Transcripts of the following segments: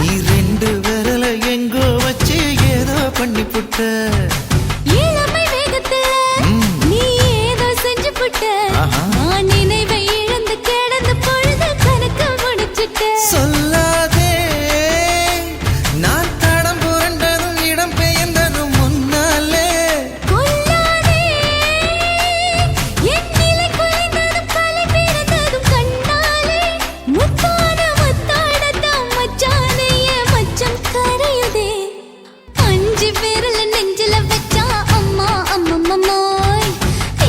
நீ ரெண்டு விரல எங்கோ வச்சு ஏதோ பண்ணி புட்ட இளமை வேகத்துல நீ ஏதோ செஞ்சு புட்ட நான் நினைவை இழந்து கிடந்த பொழுது கணக்கு முடிச்சுட்ட சொல்லாதே நான் தடம் புரண்டதும் இடம் பெயர்ந்ததும் முன்னாலே கொல்லாதே என் நிலை குலைந்ததும் கலை பிறந்ததும் கண்ணாலே முத்தான முத்தாடத்தான் மச்சானைய மச்சம் கரையுதே அஞ்சு விரல நெஞ்சில வச்சா அம்மா அம்மம்மாய்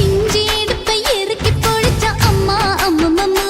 இஞ்சி இடுப்பை இறுக்கி பொழிச்சா அம்மா அம்மம்மாய்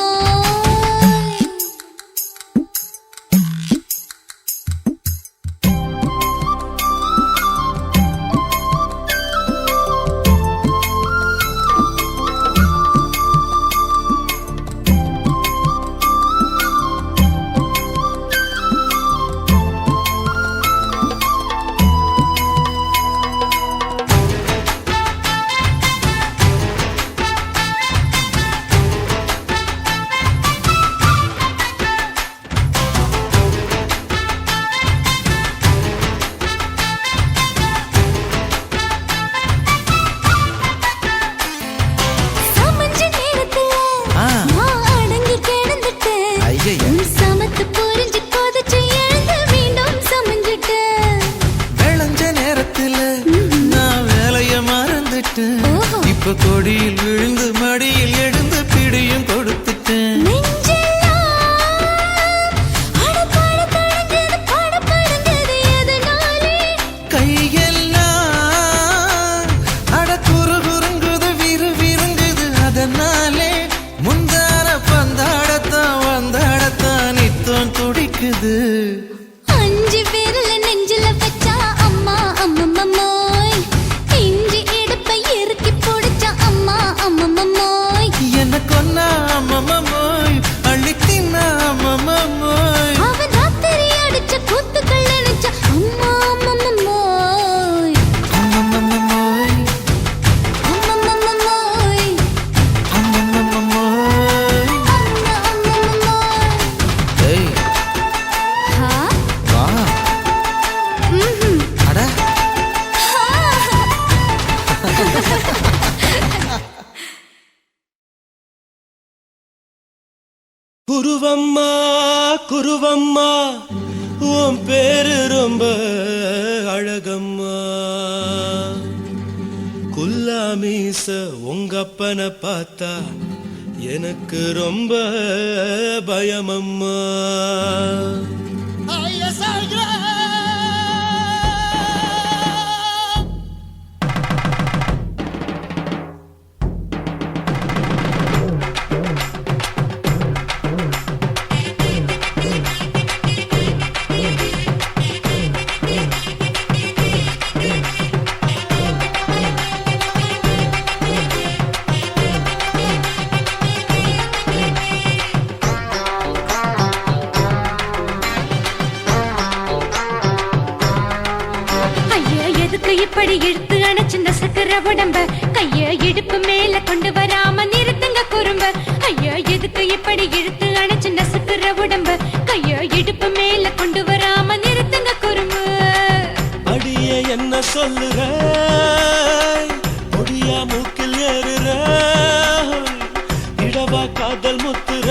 சமஞ்ச நேரத்துல நான் அடங்கி கிடந்துட்டேன் உன் சமத்து புரிஞ்சு கொதிச்சு எழுந்து மீண்டும் சமஞ்சிட்டேன் விளைஞ்ச நேரத்துல நான் வேலைய மறந்துட்டேன் இப்ப கொடியில் விழுந்து மடியில் எழுந்து பிடியும் கொடுத்துட்டேன் நெஞ்செல்லாம் அடப்பாட தொடங்குது பாடப்படுங்குது எதனாலே கையெல்லாம் அட குறு குறுங்குது விறு விருங்குது அதனாலே முந்தார பந்தாடத்தான் வந்தாடத்தான் நித்தம் துடிக்குது அஞ்சு விரல நெஞ்சில வச்சா அம்மா அம்மம்மாய் இஞ்சி இடுப்பை இறுக்கி பொடிச்சா அம்மா அம்மம்மாய் என்ன கொன்னா அம்மம்மோய் அள்ளி தின்னா அம்மம்மோய் அவன் ராத்திரி அடிச்ச கூத்துக்கள் நினைச்ச அம்மா அம்மம்மாய் அம்மம்மோய் அம்மம்மாய் அம்மம்மோய் அம்மா அம்மம்மாய் ஏய் ஹா வா ம்ஹும் அட குருவம்மா குருவம்மா உன் பேரு ரொம்ப அழகம்மா குல்லாமீச உங்க அப்பனை பார்த்தா எனக்கு ரொம்ப பயமம்மா ஐயா எதுக்கு இப்படி இழுத்து அணைச்சு நசுக்கிற உடம்ப கைய இடுப்பு மேல கொண்டு வராம நிறுத்துங்க குறும்ப ஐயா எதுக்கு இப்படி இழுத்து அணைச்சு நசுக்கிற உடம்ப கைய இடுப்பு மேல கொண்டு வராம நிறுத்துங்க குறும்ப அடியே என்ன சொல்லுற முடியா மூக்கில் ஏறுற இடவா காதல் முத்துற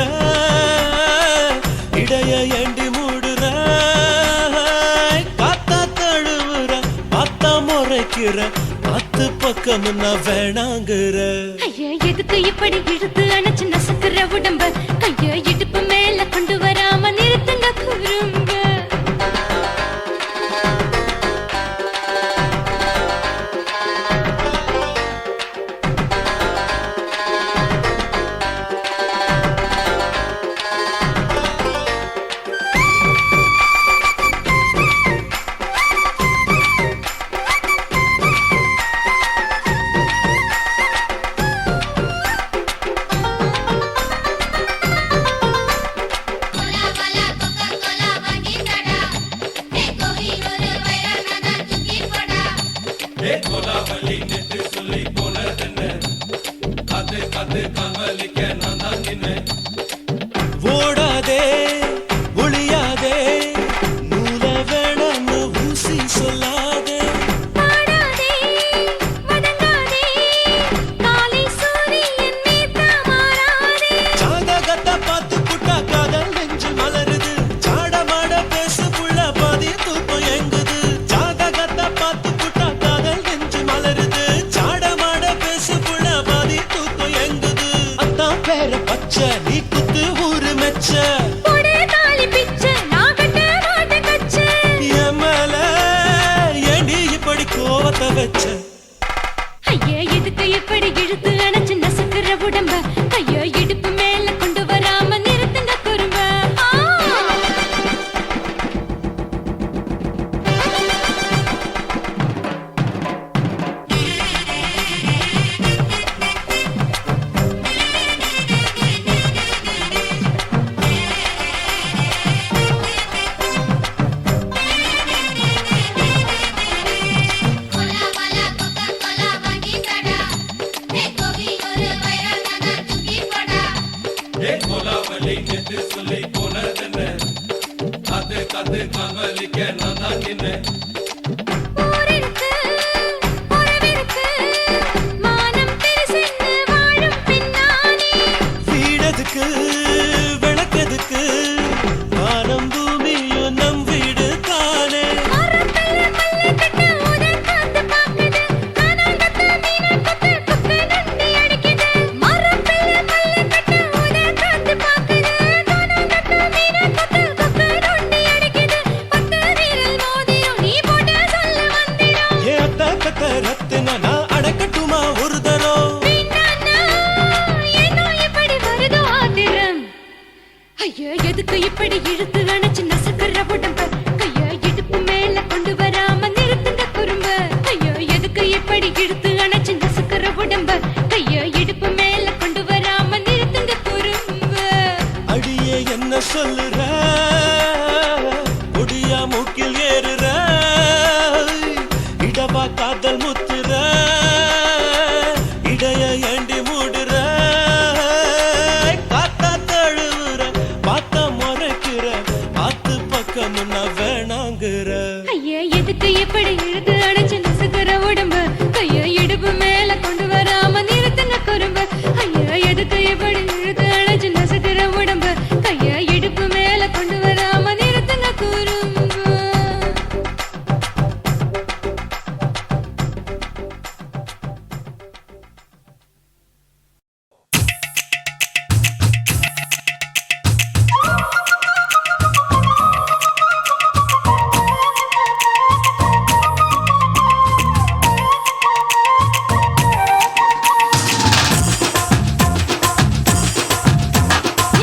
இடைய ஏண்டி மூடுற காத்தா தழுவுற பார்த்தா முறைக்கிற பத்து பக்கம் நான் வேணாங்குற ஐயா எதுக்கு இப்படி இழுத்து அணைச்சு நசுக்கிற உடம்ப கைய இடுப்பு மேல கொண்டு வராம நிறுத்துங்க குறும்ப ஓடாதே ஒளியாதே நூல வேணான்னு ஊசி சொல்லாதே பாடாதே வதங்காதே காலை சூரியன் மீது மாறாதே ஜாதகத்தை பார்த்து புட்டா காதல் நெஞ்சு மலருது சாடமாட பேசு புள்ள பாதி தூக்கம் எங்குது ஜாதகத்தை பார்த்து புட்டா காதல் நெஞ்சு மலருது சாடமாட பேசு புள்ள பாதி தூக்கம் எங்குது அத்தான் பேர பச்சை நீ குத்து ஊரு மெச்ச போடே தாலி பிச்சை நான் கட்ட மாட்ட கச்சை எமல ஏண்டி இப்படி கோவத்தை வச்ச ஐயா எதுக்கு இப்படி இழுத்து அணைச்சு நசுக்கிற உடம்ப கைய இடுப்பு மேல கொண்டு வராம நிறுத்துங்க குறும்ப ஊரிருக்கு உறவிருக்கு மானம் பெருசென்னு வாழும் பின்னானே வீடதுக்கு விளக்கதுக்கு வானம் பூமியும் நம் வீடு தானே மரத்துல மல்லு கட்ட உதன் காத்து பாக்குது கானாங்கத்து மீன கொத்து கொக்கு நண்டி அடிக்குது மரத்துல மல்லு கட்ட உதன் காத்து பாக்குது கானாங்கத்து மீன கொத்து கொக்கு நண்டி அடிக்குது பத்து வீரல் மோதிரம் நீ போட்ட சொல்ல வந்திடும் ஏ அத்த கத்த ரத்தின நான் அடக்கட்டுமா ஒரு தரம் பின்னானா ஏனோ இப்படி வருதோ ஆத்திரம் ஐயா எதுக்கு இப்படி இழுத்து அணைச்சு நசுக்கிற உடம்ப கைய இடுப்பு மேல கொண்டு வராம நிறுத்துங்க குறும்ப ஐயா எதுக்கு இப்படி இழுத்து அணைச்சு நசுக்கிற உடம்ப கைய இடுப்பு மேல கொண்டு வராம நிறுத்துங்க குறும்ப அடியே என்ன சொல்லுற முடியா மூக்கில் ஏறுற இடவா காதல் முத்துற இடைய ஏண்டி மூடுற காத்தா தழுவுற பார்த்தா முறைக்கிற பார்த்து பக்கம் நான் வேணாங்குற ஐயா எதுக்கு இப்படி இழுத்து அணைச்சு நசுக்கிற உடம்ப கைய இடுப்பு மேல கொண்டு வராம நிறுத்துங்க குறும்ப ஐயா எதுக்கு இப்படி இழுத்து அணைச்சு நசுக்கிற உடம்ப கைய இடுப்பு மேல கொண்டு வராம நிறுத்துங்க குறும்ப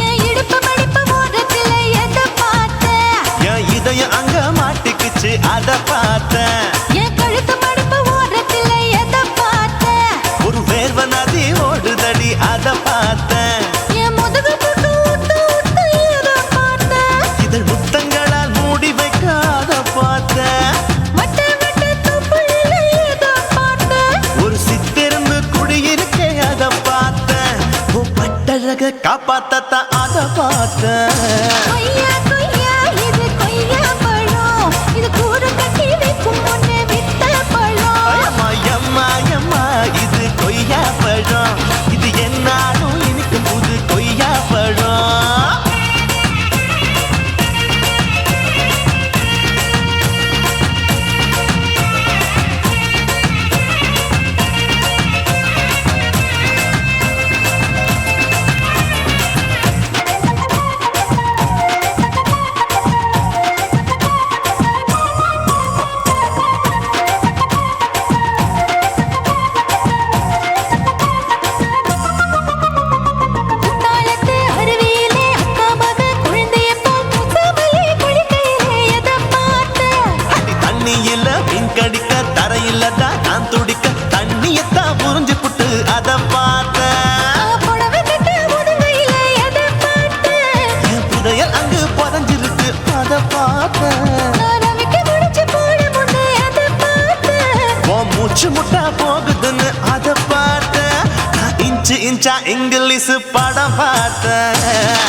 என் இடுப்பு மடிப்பு ஓரத்துல எதை பார்த்தேன் என் இதயம் அங்க மாட்டிக்கிச்சு அத பார்த்தேன் என் கழுத்து மடிப்பு ஓரத்துல எதை பார்த்தேன் ஒரு வேர்வ நதி ஓடுதடி அத பார்த்தேன் என் முதுகு புட்டு ஊத்து ஊத்து எதை பார்த்தேன் இதழ் முத்தங்களால் மூடி வைக்க அத பார்த்தேன் வட்ட வட்ட காப்பாத்தத்த அத பார்த்த கொய்யா கொய்யா இது கொய்யா பழம் இது கூறு கட்டி வைக்கும் முன்னே வித்த பழம் அம்மா எம்மா எம்மா இது கொய்யா பழம் இது என்னாலும் இனிக்கும் புது கொய்யா பழம் முட்டா போகுதுன்னு அத பார்த்த இன்ச்சு இன்ச்சா இங்கிலீஷ் படம் பார்த்த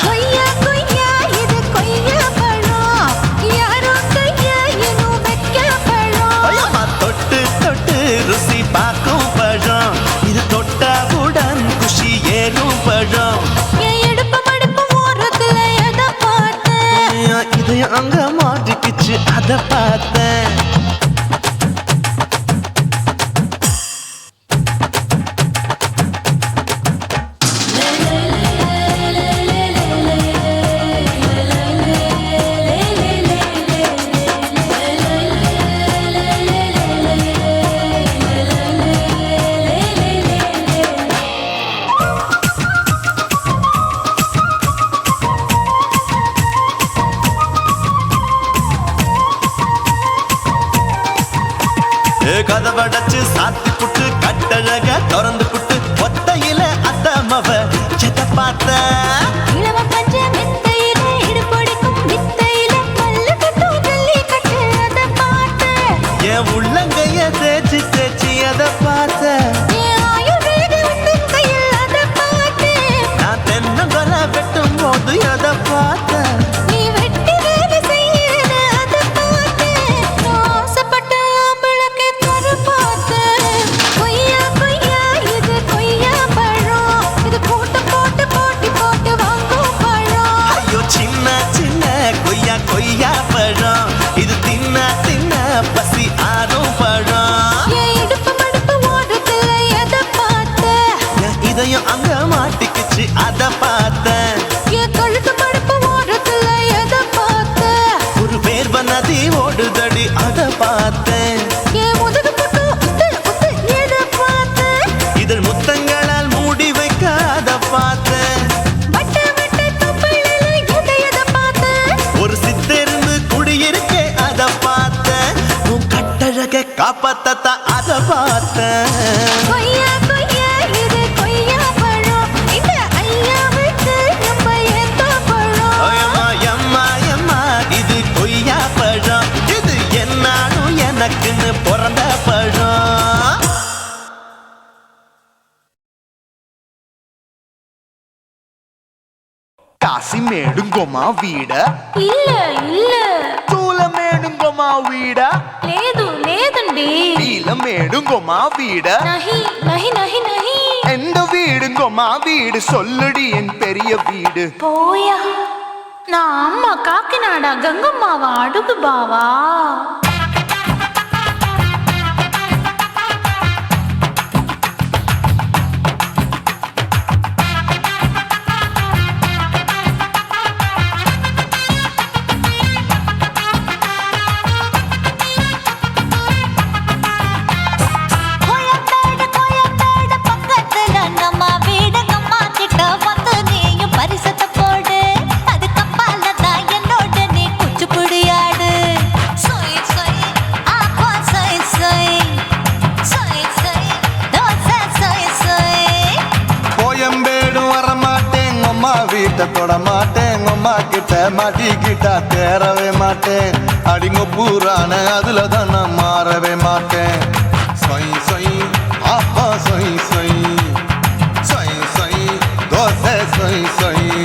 கொய்யா கொய்யா இது கொய்யா பழம் யாரோ கையா இன்னும் வைக்க பழம் தொட்டு தொட்டு ருசி பார்க்கும் பழம் இது தொட்டாவுடன் குஷி ஏறும் பழம் எடுப்பு மடுப்பு ஓரத்துல எத பார்த்தேன் இது அங்க மாட்டிக்கிச்சு அத பார்த்தேன் கதவடைச்சு சாத்தி புட்டு கட்டழக திறந்து புட்டு ஒத்தையில அத்தமவ செத்த பார்த்த இளவ பஞ்ச மெத்தையில இடுப்பொடிக்கும் வித்தையில பல்லு கட்டும் ஜல்லி கட்டு அத பார்த்தேன் என் உள்ளங்கைய தேய்ச்சி தேய்ச்சி அத பார்த்த என் ஆயுர்வேத உந்தன் கையில் அத பார்த்தேன் நான் தென்னங்கொலை வெட்டும் போது அத பார்த்த நீ வெட்டி வேலை செய்யறது அத பார்த்தேன் ஆசைப்பட்ட ஆம்பளக்கு தர பார்த்தேன் கொய்யா கொய்யா இது கொய்யா பழம் இது கூட்டு போட்டு போட்டி போட்டு வாங்கும் பழம் ஐயோ சின்ன சின்ன கொய்யா கொய்யா பழம் இது தின்ன தின்ன பசி ஆறும் பழம் என் இடுப்பு மடுப்பு ஓரத்துல எத பார்த்தேன் என் இதயம் அங்க மாட்டிக்கிச்சு அத பார்த்தேன் என் கழுத்து மடுப்பு ஓரத்துல எத பார்த்தேன் ஒரு வேர்வ நதி ஓடுதடி அத பார்த்தேன் என் முதுகு புட்டு உத்து உத்து எத பார்த்தேன் இதழ் முத்தங்களால் மூடி வைக்க அத பார்த்தேன் வட்ட வட்ட தொப்பையில எத பார்த்தேன் ஒரு சித்தெருந்து குடியிருக்கே அத பார்த்தேன் உன் கட்டழக காப்பாத்தத்த அத பார்த்தேன் கொய்யா கொய்யா இது கொய்யா பழம் இந்த ஐயாவுக்கு நம்ம ஏத்த பழம் எம்மா எம்மா எம்மா இது கொய்யா பழம் இது என்னாலும் எனக்குன்னு பிறந்த பழம் காசி மேடுங்கோமா வீட இல்ல இல்ல தூல மேடுங்கோமா வீட లేదు లేదండి నీల మేడుங்கோமா வீட నహి నహి నహి నహి எந்த வீடுங்கோமா வீடு சொல்லுடி என் பெரிய வீடு పోయా నా అమ్మ కాకినాడ గంగమ్మావా అడుగు బావా தொட மாட்டேன் அம்மா கிட்ட மாட்டிக்கிட்டா தேரவே மாட்டேன் அடிங்க பூரான அதுல தான் நான் மாறவே மாட்டேன் சொய் சொய் அப்பா சொய் சொய் சொய் சொய் தோசை சொய் சொய்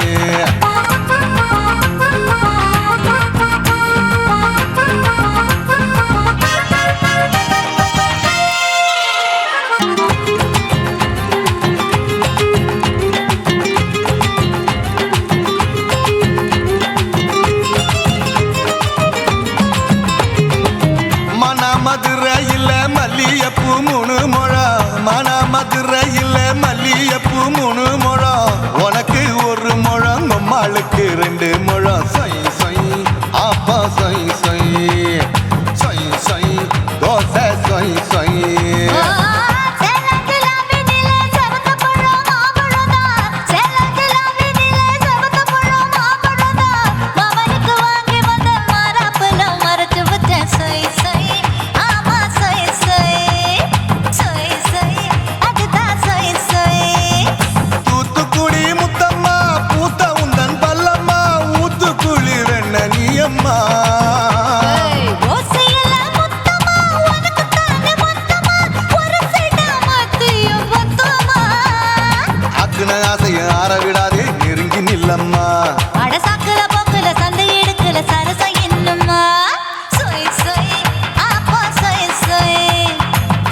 மதுரையில் மல்லியப்பூ 3 முழம் மன மதுரையில் மல்லியப்பூ 3 முழம் உனக்கு 1 முழம் நம்மளுக்கு 2 முழம் சொய் சொய் ஆப்பா சொய் சொய் சொய் சொய் தோசை சொய் சொய் ஆரவிடாதே நெருங்கி நில்லம்மா அடசாக்குல போக்குல சந்தை எடுக்கல சரச என்னம்மா சொய் சொய் ஆப்பா சொய் சொய்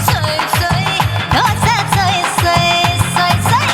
சொய் சொய் தோசை சொய் சொய் சொய் சொய்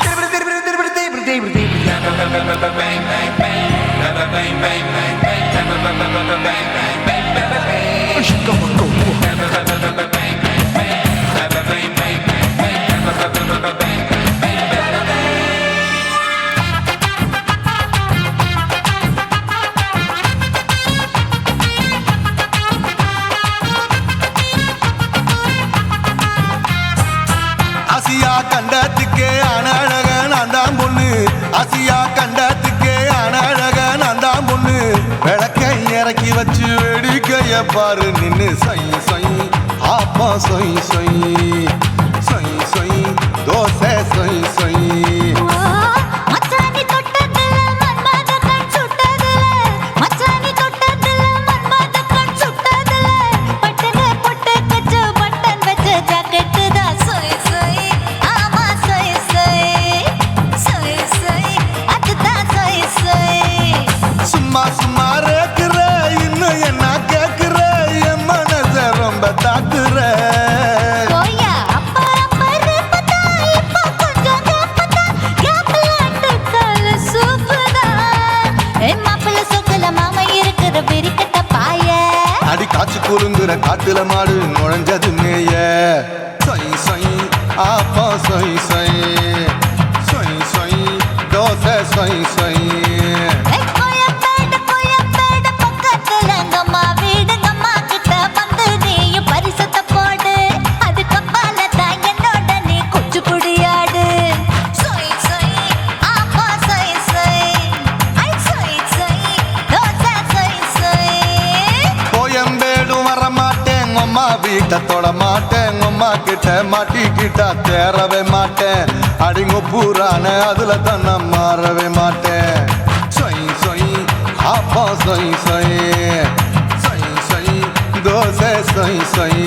ஆசியா கண்டத்துக்கே அனழக நான் தான் பொண்ணு ஆசியா கண்டத்துக்கே அனழக நான் தான் பொண்ணு விளக்கை இறக்கி வச்சு வேடிக்கைய பாரு நின்னு சொய் சொய் ஆப்பா சொய் சொய் சொய் சொய் தோசை சொய் சொய் மச்சானி தொட்டதுல மன்மத கண் சுட்டதுல மச்சானி தொட்டதுல மன்மத கண் சுட்டதுல பட்டன பொட்டு கச்சு பட்டன் வச்ச ஜாக்கெட் தான் சொய் சொய் ஆமா சொய் சொய் சொய் சொய் அதுதான் சொய் சொய் சும்மா சும்மா ரேக்குற இன்னும் என்ன கேக்குற என் மனச ரொம்ப தாக்குற கோயா அப்பா அப்பா ரப்பதா இப்ப கொஞ்சம் கேப்பதா கேப்பலாட்டு கால சூப்பரா ஏ மாப்பிள்ள சொக்கல மாமா இருக்கிற பெரிக்கட்ட பாய அடி காய்ச்சி குலுங்குற காட்டுல மாடு நுழைஞ்சது மேய சொய் சொய் ஆப்பா சொய் சொய் சொய் சொய் தோசை சொய் சொய் கோயம்பேடு பக்கத்துல எங்கம்மா வீடு அம்மா கிட்ட வந்து நீயும் பரிசத்தை போடு அது கப்பால தான் என்னோட நீ குச்சி புடியாடு சொய் சொய் ஆப்பா சொய் சொய் ஐ சொய் சொய் தோசை சொய் சொய் கோயம்பேடு வர மாட்டேன் அம்மா வீட்டை தொட மாட்டேன் அம்மா கிட்ட மாட்டிக்கிட்டா தேரவே மாட்டேன் அடிங்க பூரான அதுல தான் நான் மாறவே மாட்டேன் சொய் சொய் ஆப்பா சொய் சொய் சொய் சொய் தோசை சொய் சொய்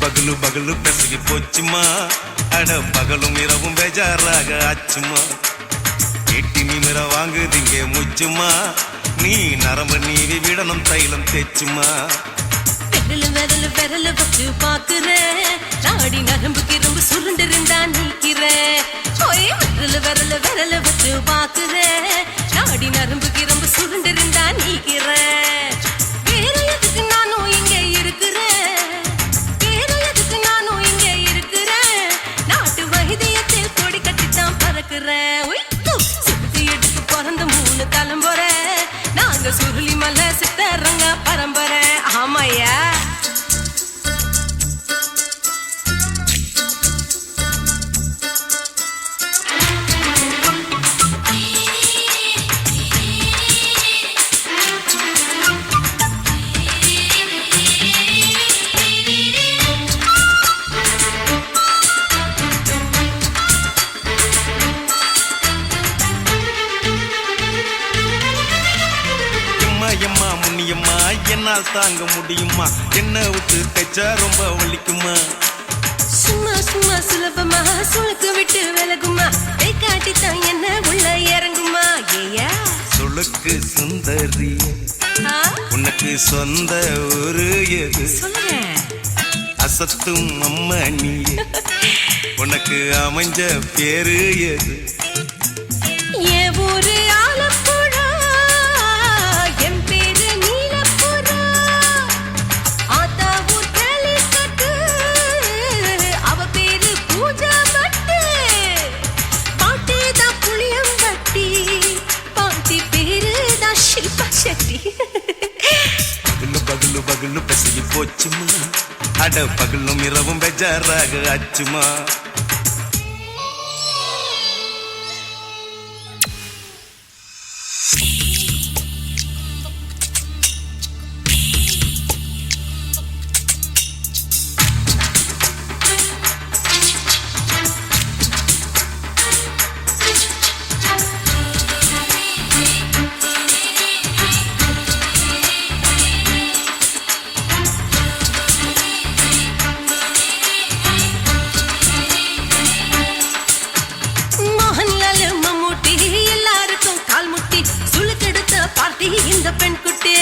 பகலு பகலு பெசகி போச்சுமா அட பகலும் இரவும் பேஜாராக ஆச்சுமா எட்டி நிமிர வாங்குதீங்க முச்சுமா நீ நரம்பு நீவி விடணும் தைலம் தேச்சுமா விரல வச்சு பாக்குறேன் நாடி நரம்பு கிரம்பு சுருண்டு இருந்தா நீக்கிறேன் விரல வச்சு பாக்குறேன் நாடி நரம்பு கிரம்பு சுருண்டு இருந்தா நீக்கிறேன் வேற எதுக்கு நானும் இங்க இருக்கிறேன் வேற எதுக்கு நானும் இங்க இருக்கிறேன் நாட்டு வைத்தியத்தில் கொடி கட்டித்தான் பறக்கிறேன் சுத்தி எடுத்து பிறந்த 3 தலைமுறை நாங்க சுருளி மலை சித்தரங்க பரம்பரை ஆமாயா அம்மா என்னால் தாங்க முடியுமா என்ன விட்டு தைச்சா ரொம்ப வலிக்குமா சும்மா சும்மா சுலபமா சுளுக்கு விட்டு விலகுமா கை காட்டித்தான் என்ன உள்ள இறங்குமா ஏயா சுளுக்கு சுந்தரி உனக்கு சொந்த ஊரு எது சொல்றேன் அசத்தும் அம்மா நீ உனக்கு அமைஞ்ச பேரு எது என் ஊரு ஆலப்புழா என் பேரு நீலப்புறா ஆத்தா ஊர் கேலிக்கட்டு அவ பேரு பூஜா பட்டு பாட்டி தான் புளியம்பட்டி பாட்டி பேரு தான் ஷில்பா செட்டி பகலு பகலு பகலு பசகி போச்சுமா அட பகலும் இரவும் பெஜாராக ஆச்சுமா இந்த பெண் குட்டி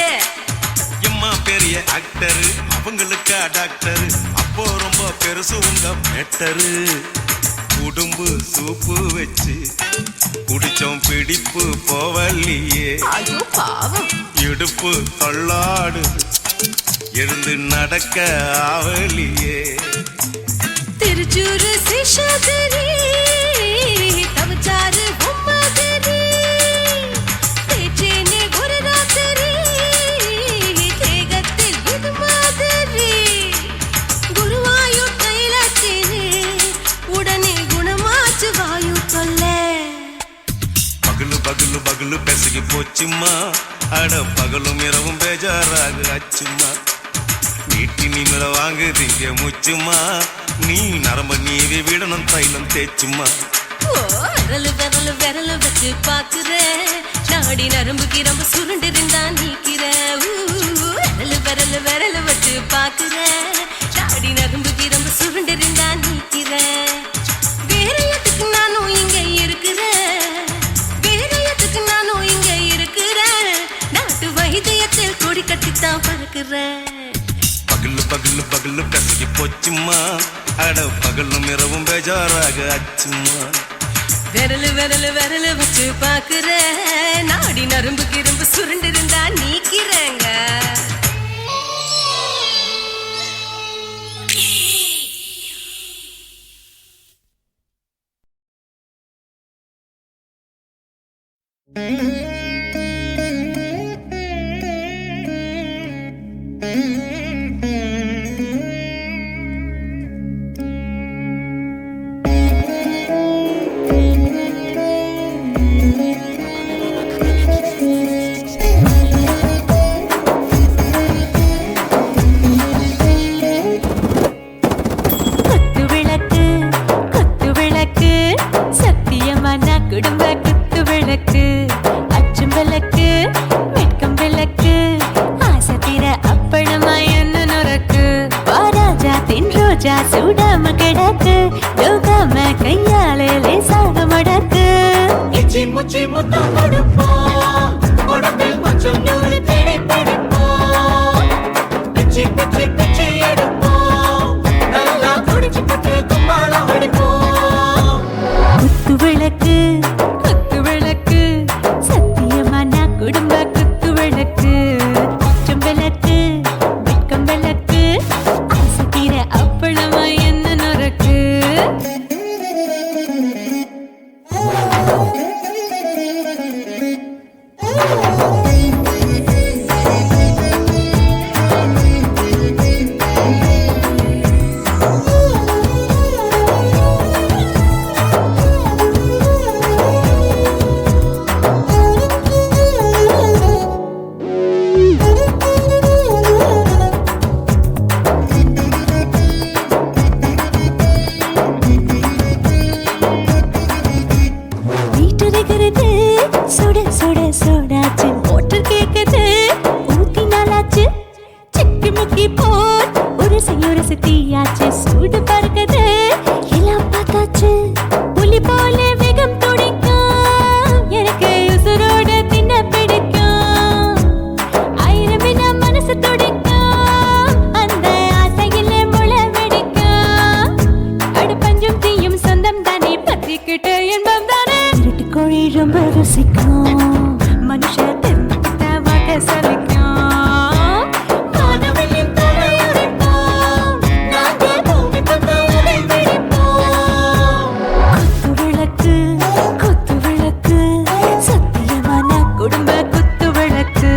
எம்மா பெரிய ஆக்டர் அவங்களுக்கா டாக்டர் அப்போ ரொம்ப பெருசு உங்க மேட்டரு உடும்பு சூப்பு வச்சு குடிச்சோம் பிடிப்பு போவல்லையே ஐயோ பாவம் இடுப்பு தள்ளாடு எழுந்து நடக்க ஆவலியே திருச்சூரு சிஷாதிரி தவச்சாரு பொம்மாதிரி தேச்சேனே ஒரு ராத்திரி தேகத்தில் இது மாதிரி குருவாயூர் தைலத்தினே உடனே குணமாச்சு வாயு சொல்ல பகலு பகலு பகலு பெசகி போச்சுமா அட பகலும் இரவும் பேஜாராக ஆச்சுமா நீட்டி நீ மேல வாங்குதீங்க முச்சுமா நீ நரம்ப நீவி விடணும் தைலம் தேய்ச்சுமா விரலு விரலு விரலு வச்சு பாக்குற நாடி நரம்பு கிரம்பு சுருண்டு இருந்தா நீக்கிற விரலு விரலு விரலு வச்சு பாக்குற நாடி நரம்பு கிரம்பு சுருண்டு இருந்தா நீக்கிற வேற எதுக்கு நானும் இங்க இருக்கிறேன் வேற எதுக்கு நானும் இங்க இருக்கிறேன் நாட்டு வைத்தியத்தில் கொடி கட்டித்தான் பறக்குறேன் பகலு பகலு பகலு பெசகி போச்சுமா அட பகலும் இரவும் பேஜாராக ஆச்சுமா விரலு விரலு விரலு வச்சு பாக்குற நாடி நரம்பு கிரம்பு சுருண்டு இருந்தா நீக்கிறேங்க குடும்ப குத்து விளக்கு அச்சும் விளக்கு வெட்கம் விளக்கு ஆசை தீர அப்பளமா என்ன நொறக்கு வாராஜா தின் ரோஜா சூடாம கிடக்கு யோகாம கையாலே லேசாக மடக்கு இச்சி முச்சி முத்தம் கொடுப்போம் உடம்பில் கொஞ்சம் நூறு தேடி பிடிப்போம் பிச்சி பிச்சி பிச்சி எடுப்போம் நல்லா குடிச்சு பட்டு கும்பாலம் அடிப்போம் குத்து விளக்கு குத்து விளக்கு சத்தியமா நான் குடும்ப குத்து விளக்கு அச்சும் விளக்கு வெட்கம் விளக்கு ஆசை தீர அப்பளமா என்ன நொறக்கு சுட சுட சோடாச்சு மோட்டர் கேக்குது ஊத்தினா பிடிக்கும் மனுஷ தெரிஞ்சுக்கிட்ட வாக்க சலிக்கும் காணவில்லின் தலையுடைப்போம் நாங்க பூமி பத்த உதை வெடிப்போம் குத்து விளக்கு சத்தியமான குடும்ப குத்து விளக்கு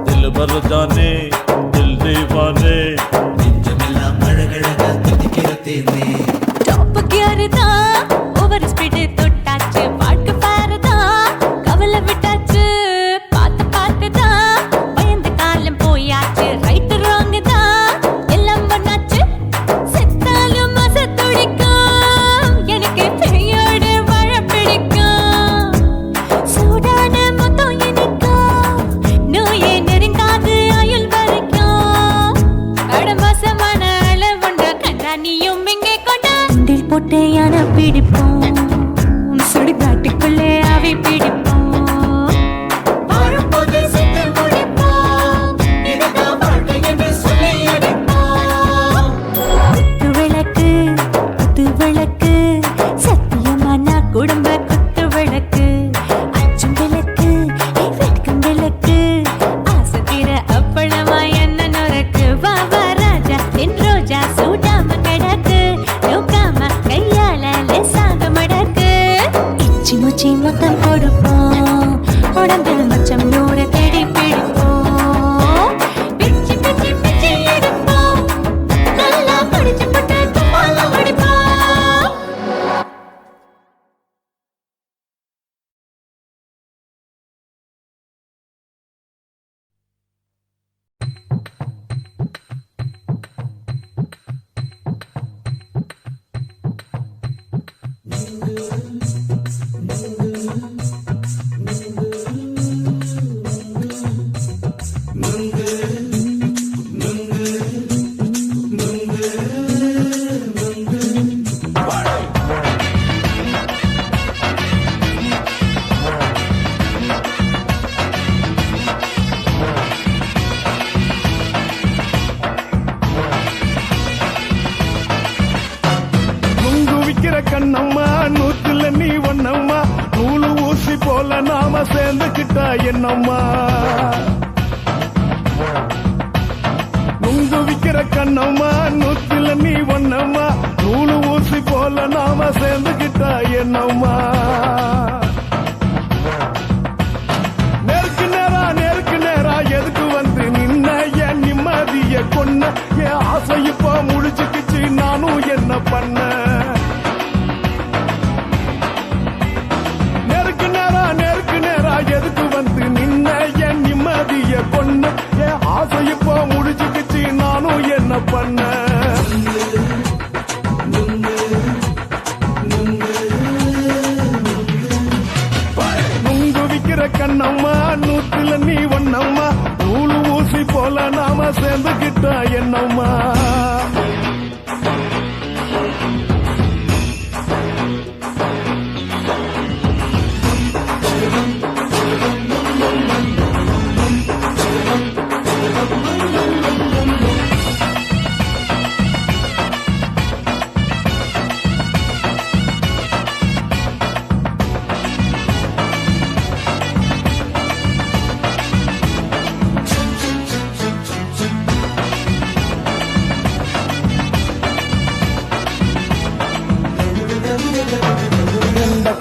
दिल भर जाने दिल दीवाने டாப் கியர் தான் ஓவர் ஸ்பீடு தொட்டாச்சு வாழ்க்கை பாரு தான் கவலை விட்டாச்சு பார்த்து தான் பயந்து காலம் போயாச்சு ரைட் ராங் தான் எல்லாம் பண்ணாச்சு செத்தாலும் மச துடிக்கும் எனக்கு பெரியோட வாழ பிடிக்கும் சூடான மொத்தம் எனக்கும் நோயே நெருங்காது ஆயுள் வரைக்கும் அடமோசமான அளவுண்ட கண்டா நீயும் இங்கே கொண்டா உண்டில் போட்டு யானை பிடிப்போம் சுடுகாட்டுக்குள்ளே அவை பிடிப்போம் வாழும்போது செத்து முடிப்போம் இதுதான் வாழ்க்கை என்று சொல்லி அடிப்போம் குத்து விளக்கு சத்தியமான குடும்ப குத்து விளக்கு அச்சும் விளக்கு வெட்கும் விளக்கு ஆசை தீர அப்பளமா என்ன நுறக்கு வா வா ராஜா என் ரோஜா சூடாம கிடக்கு நோக்காம கையால லேசாக மடக்கு இச்சி முச்சி மொத்தம் கொடுப்போம் உடம்பில் மச்சம் நூறு தேடி பிடிப்போம் பிச்சி பிச்சி பிச்சி எடுப்போம் நல்லா படிச்சு போட்டு துப்பால படிப்போம் நுங்கு விக்கிற கண்ணம்மா நூத்துல நீ ஒன்னம்மா நூலு ஊசி போல நாம சேர்ந்துக்கிட்டா என்னம்மா நுங்கு விக்கிற கண்ணம்மா நூத்துல நீ ஒன்னம்மா நூலு ஊசி போல நாம சேர்ந்துக்கிட்டா என்னம்மா நேருக்கு நேரா எதுக்கு வந்து நின்ன என் நிம்மதிய கொன்ன என் ஆசை இப்ப முடிச்சுக்கிச்சு நானும் என்ன பண்ண நேருக்கு நேரா எதுக்கு வந்து நின்ன என் நிம்மதிய கொன்ன என் ஆசை இப்ப முடிச்சுக்கிச்சு நானும் என்ன பண்ண நுங்கு விக்கிற கண்ணம்மா நூத்துல நீ ஒன்னம்மா நூலு ஊசி போல நாம சேர்ந்துக்கிட்டா என்னம்மா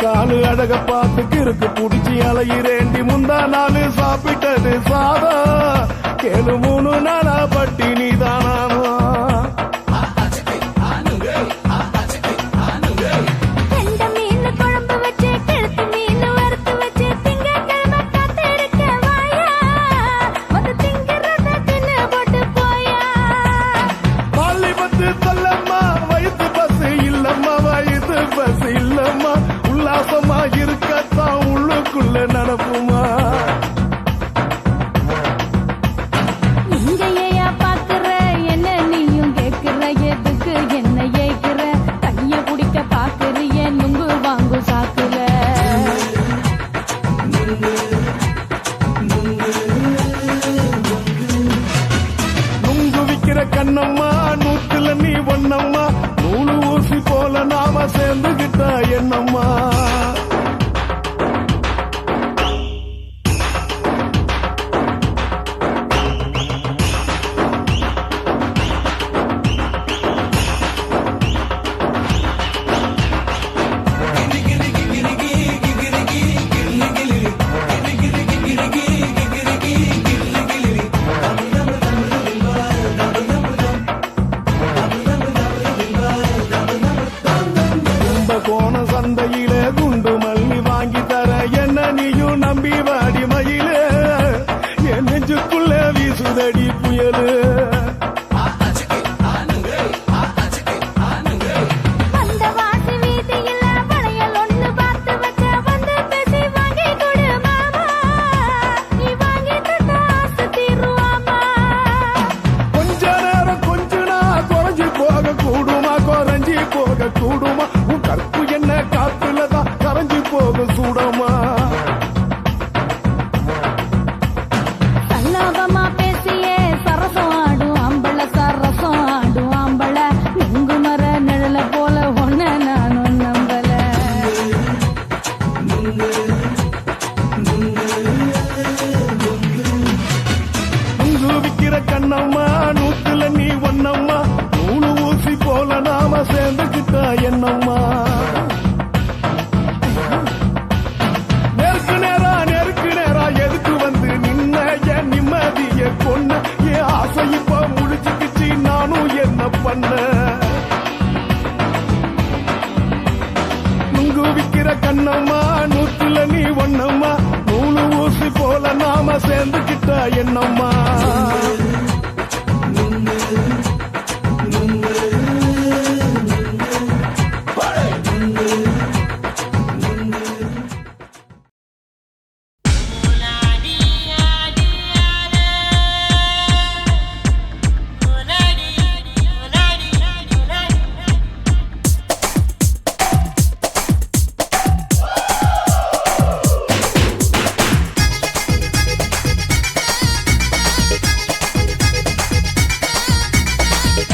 காலு அழக பார்த்து கிறுக்கு புடிச்சி அலையிறேண்டி முந்தா நாலு சாப்பிட்டது சாதம் கேளு 3 நாளா பட்டினி தானானோ கண்ட மீன் குழம்பு வச்சு கெளுத்து மீன் வறுத்து வச்சு திங்கக்கிழமை காத்திருக்க வாயா வந்து திங்கிறத தின்னு போட்டு போயா பள்ளி பத்து சொல்லம்மா வயிற்று பசு இல்லம்மா வயிற்று பசு இல்லம்மா உல்லாசமா இருக்கத்தான் உள்ளுக்குள்ள நடப்புமா நீங்க ஏயா பாக்குற என்ன நீ சேர்ந்துகிட்டா என்னம்மா கோண சந்தையில குண்டு மல்லி வாங்கி தர என்ன நீயும் நம்பி வாடி மயில என் நெஞ்சுக்குள்ள வீசுதடி புயலு அந்த வாசி வீதியில வளையல் ஒண்ணு பார்த்து வச்ச வந்து பேசி வாங்கி கொடு மாமா நீ வாங்கி தந்தா ஆசை தீருவாமா கொஞ்ச நேரம் கொஞ்ச நான் குறைஞ்சி போக கூடுமா குறைஞ்சி போக கூடுமா உன் கற்பு என்ன காத்துலதான் கரைஞ்சி போக சூடமா சல்லாபமா பேசியே சரசம் ஆடும் அம்பள சரசம் ஆடும் அம்பள நுங்கு மர நிழல போல ஒன்ன நானும் நம்பல உங்கு விக்கிற கண்ணம்மா நூத்துல நீ ஒன்னம்மா நூலு ஊசி போல நாம சேர்ந்துகிட்டா என்னம்மா நெருக்கு நேரா எதுக்கு வந்து நின்ன என் நிம்மதிய கொன்ன என் ஆசை இப்ப முடிச்சுக்கிச்சு நானும் என்ன பண்ண நுங்கு விக்கிற கண்ணம்மா நூத்துல நீ ஒன்னம்மா நூலு ஊசி போல நாம சேர்ந்துகிட்டா என்னம்மா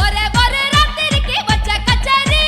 ஒரே ராத்திரிக்கு வச்ச கச்சேரி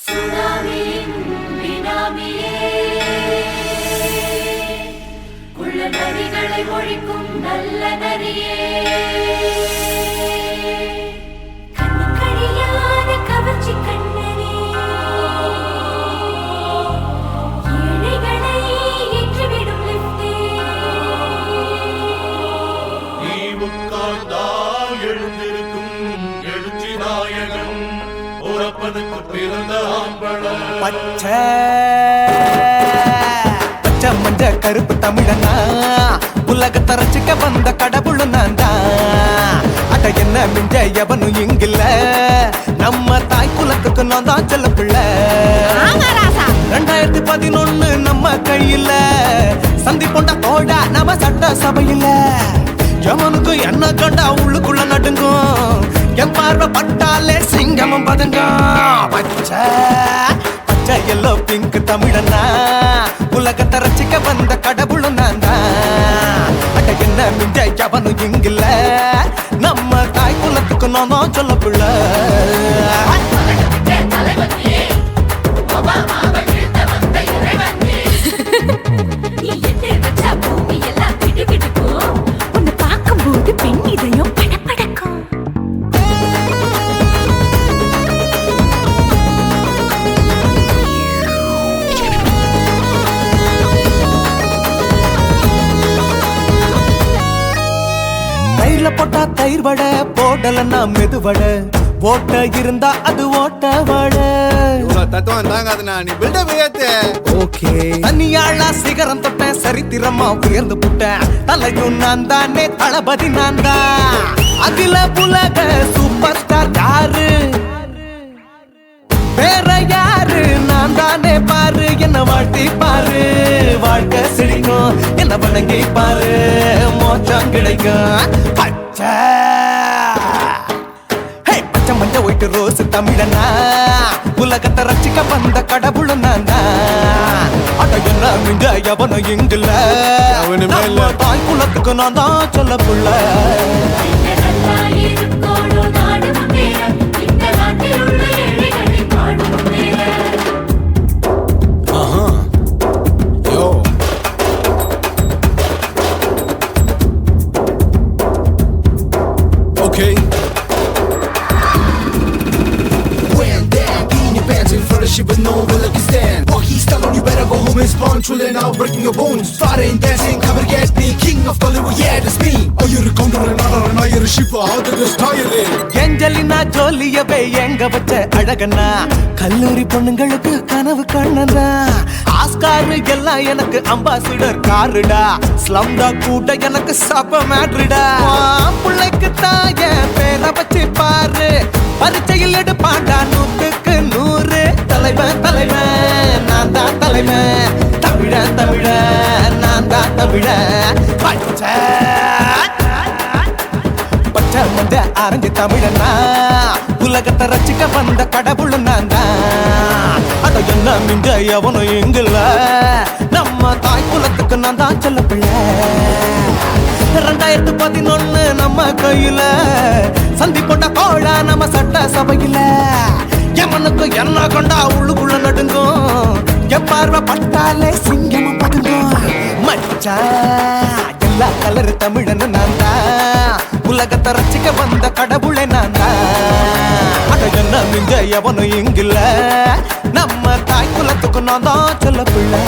சுனாமியின் பினாமியே குள்ள நரிகளை ஒழிக்கும் நல்ல நரியே கண்ணுக்கழியாத கவர்ச்சி கண்ணனே ஏழைகளை ஏற்றிவிடும் லிப்டே நீ உட்கார்ந்தால் எழுந்திருக்கும் எழுச்சி நாயகன் உறப்பதுக்கு பிறந்த ஆம்பள பச்சை பச்சை மஞ்ச கருப்பு தமிழனா உலகத்தை ரசிக்க வந்த கடவுள் நான் தான் அட என்ன மிஞ்ச எவனும் இங்கில்ல நம்ம தாய் குலத்துக்கு நான் தான் செல்ல பிள்ளை 2011 நம்ம கையில சந்தி போண்ட தோடா நம்ம சட்ட சபையில எவனுக்கு என்ன கண்டா உள்ளுக்குள்ள நடுங்கும் என் பார்வை பட்டாலே சிங்கமும் பதுங்கும் பச்சை பச்சை எல்லோ பிங்க் தமிழனா உலகத்தை ரசிக்க வந்த கடவுளும் நான் தான் அட என்ன மிஞ்ச எவனும் இங்கில்ல நம்ம தாய் குலத்துக்கு நான் தான் சொல்ல பிள்ளை நீ எட்டு வச்சா பூமி எல்லாம் கிடுகிடுக்கும் உன்னை பார்க்கும்போது பெண் இதயம் படபடக்கும் தயிர்ல போட்டா தயிர் வடை போடலன்னா மெது வடை ஓட்ட இருந்தா அது ஓட்ட வடை தத்துவம் தாங்காதுண்ணா நீ பில்டப் ஏத்து ஓகே தனியாளா சிகரம் தொட்டேன் சரித்திரமா உயர்ந்து புட்டேன் தலையும் நான் தானே தளபதி நான் தான் அகில புலக சூப்பர் ஸ்டார் யாரு வேற யாரு நான் தானே பாரு என்ன வாழ்த்தி பாரு வாழ்க்கை சிரிக்கும் என்ன வணங்கி பாரு மோச்சம் கிடைக்கும் பச்சை பச்சை மஞ்ச ஒயிட்டு ரோஸ் தமிழனா உலகத்தை ரசிக்க வந்த கடவுள் நான் தான் அட என்ன மிஞ்ச எவனும் இங்கில்ல அவனுமே இல்ல. நம்ம தாய் குலத்துக்கு நான் தான் சொல்ல புள்ள நல்லா இருக்கோடு நாடு முன்னேற இந்த நாட்டில் உள்ள ஏழைகளை நாடு முன்னேற யோ okay When down, being your pants in front of shit with no will like you stand. Walk he's telling you better go home and spawn. Chillin' out, breaking your bones. Fighting, dancing, cover gas, be king of Hollywood, yeah, that's me. Oh, you're a counter and not you're a ship. How did this tire in? Angelina ஜோலியவே எங்க வச்ச அழகனா கல்லூரி பொண்ணுங்களுக்கு கனவு கண்ணனா Oscar எல்லாம் எனக்கு ambassador காருடா ஸ்லம்டா கூட எனக்கு சப்ப மேட்ருடா பிள்ளைக்கு தாய பேரை வச்சு பாரு பரீட்சையில் எடுப்பாண்டா 100க்கு 100 தலைவன் தலைவன் நான் தான் தலைவன் தமிழன் தமிழன் நான் தான் தமிழன் பச்சை பச்சை மஞ்ச ஆரஞ்சு தமிழனா உலகத்தை ரசிக்க வந்த கடவுள் நான் தான் அட என்ன மிஞ்ச எவனும் எங்கில்ல நம்ம தாய் குலத்துக்கு நான் தான் சொல்ல பிள்ளை 2011 நம்ம கையில சந்தி போட்ட கோழா நம்ம சட்ட சபையில எமனுக்கு என்ன கொண்டா உள்ளுக்குள்ள நடுங்கும் என் பார்வை பட்டாலே சிங்கமும் பதுங்கும் மச்சான் எல்லா கலர் தமிழன் நான் தான் உலகத்தை ரசிக்க வந்த கடவுளை நான் தான் அட என்ன மிஞ்ச எவனும் இங்கில்ல நம்ம தாய் குலத்துக்கு நான் தான் சொல்ல பிள்ளை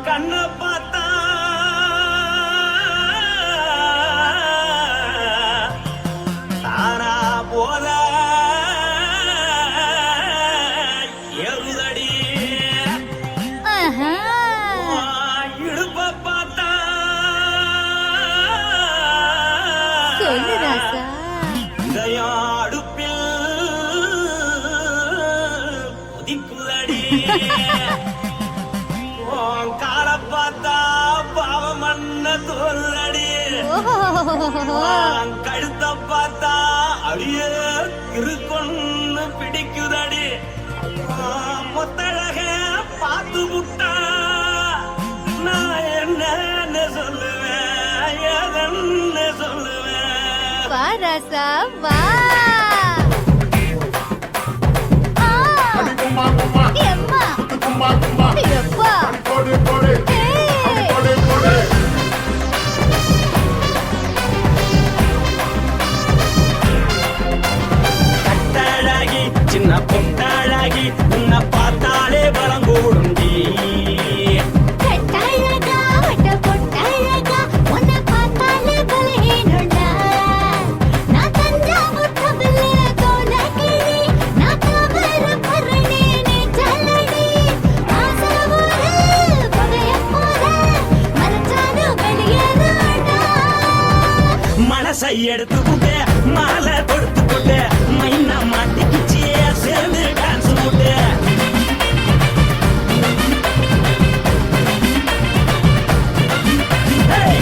கண்ண பார்த்தா தானா போல எழுதடி இடுப்ப பார்த்தா சொல்லு ராசா இதயம் அடுப்பில் கொதிக்குதடி அடி உன் கால பார்த்தா பாவம் மண்ண தோல்லடி கழுத்த பார்த்தா அடியே இருக்குன்னு பிடிக்குதடி மொத்தழக பார்த்து விட்டா நான் என்ன சொல்லுவேன் எதன்னு சொல்லுவேன் வா ராசா வா கும்மா கும்மா எம்மா கும்மா கும்மா எப்பா போடு போடு போடு போடு கட்டழகி சின்ன பொட்டழகி உன்னை பார்த்தாலே பலம் கூடுண்டி கட்டழகா வட்ட பொட்டழகா உன்னை பார்த்தாலே பலஹீனண்டா நான் தஞ்சாவூர் தவிலே கோலகிரி நான் தவறு பரணி நீ ஜல்லடி ஆசவூரு பகைய போல மறைச்சானு வெளியேறாடா மனசை எடுத்துக்கிட்டு மாலை கொடுத்துக்கிட்டு மைனா மாட்டிக்கிச்சு சேர்ந்து டான்ஸ் போட்டு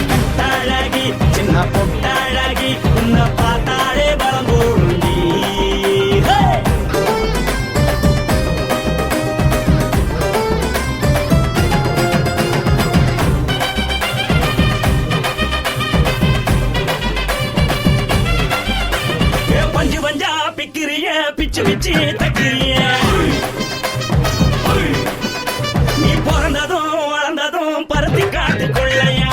கட்டழகி சின்ன பொட்டழகி உன்னை பார்த்தாலே பலம் கூடுண்டி பஞ்சு பஞ்சா பிக்கிறிய பிச்சு பிச்சு தக்கிறிய நீ பிறந்ததும் வளர்ந்ததும் பருத்தி காட்டுக்குள்ளையா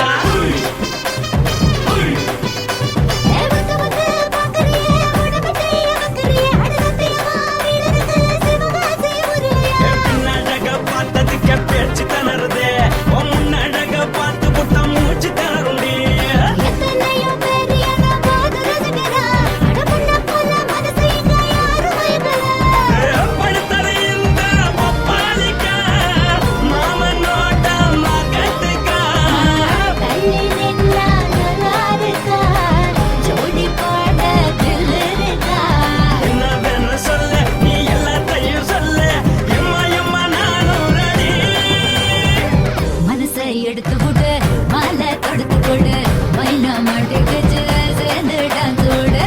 வந்து வந்து பாக்கறியே உடம்பத்தைய வக்கறியே அடலத்தையவா வீரருக்கு சிவகாசி முருகையா பின்னழக பார்த்ததுக்கு பேச்சு தளருது முன்னழக பார்த்து புட்ட மூச்சு தளருண்டி எத்தனையோ பேர் என்ன போது ரசிக்கிறா அடமுள்ள போல மனசை இங்க யாரும் வைக்கல படுத்தது இந்த பப்பாளிக்கா மாமனோட மகத்துக்கா தள்ளி நின்னா நல்லா இருக்கா ஜோடி பாட தில் இருக்கா என்னவென்னு சொல்ல நீ எல்லாத்தையும் சொல்ல எம்மா எம்மா நானும் ரெடி மனசை எடுத்து கொடு மாலை தொடுத்து கொடு மைனா மாட்டுக்கு சேர்ந்து டான்ஸ் ஓடு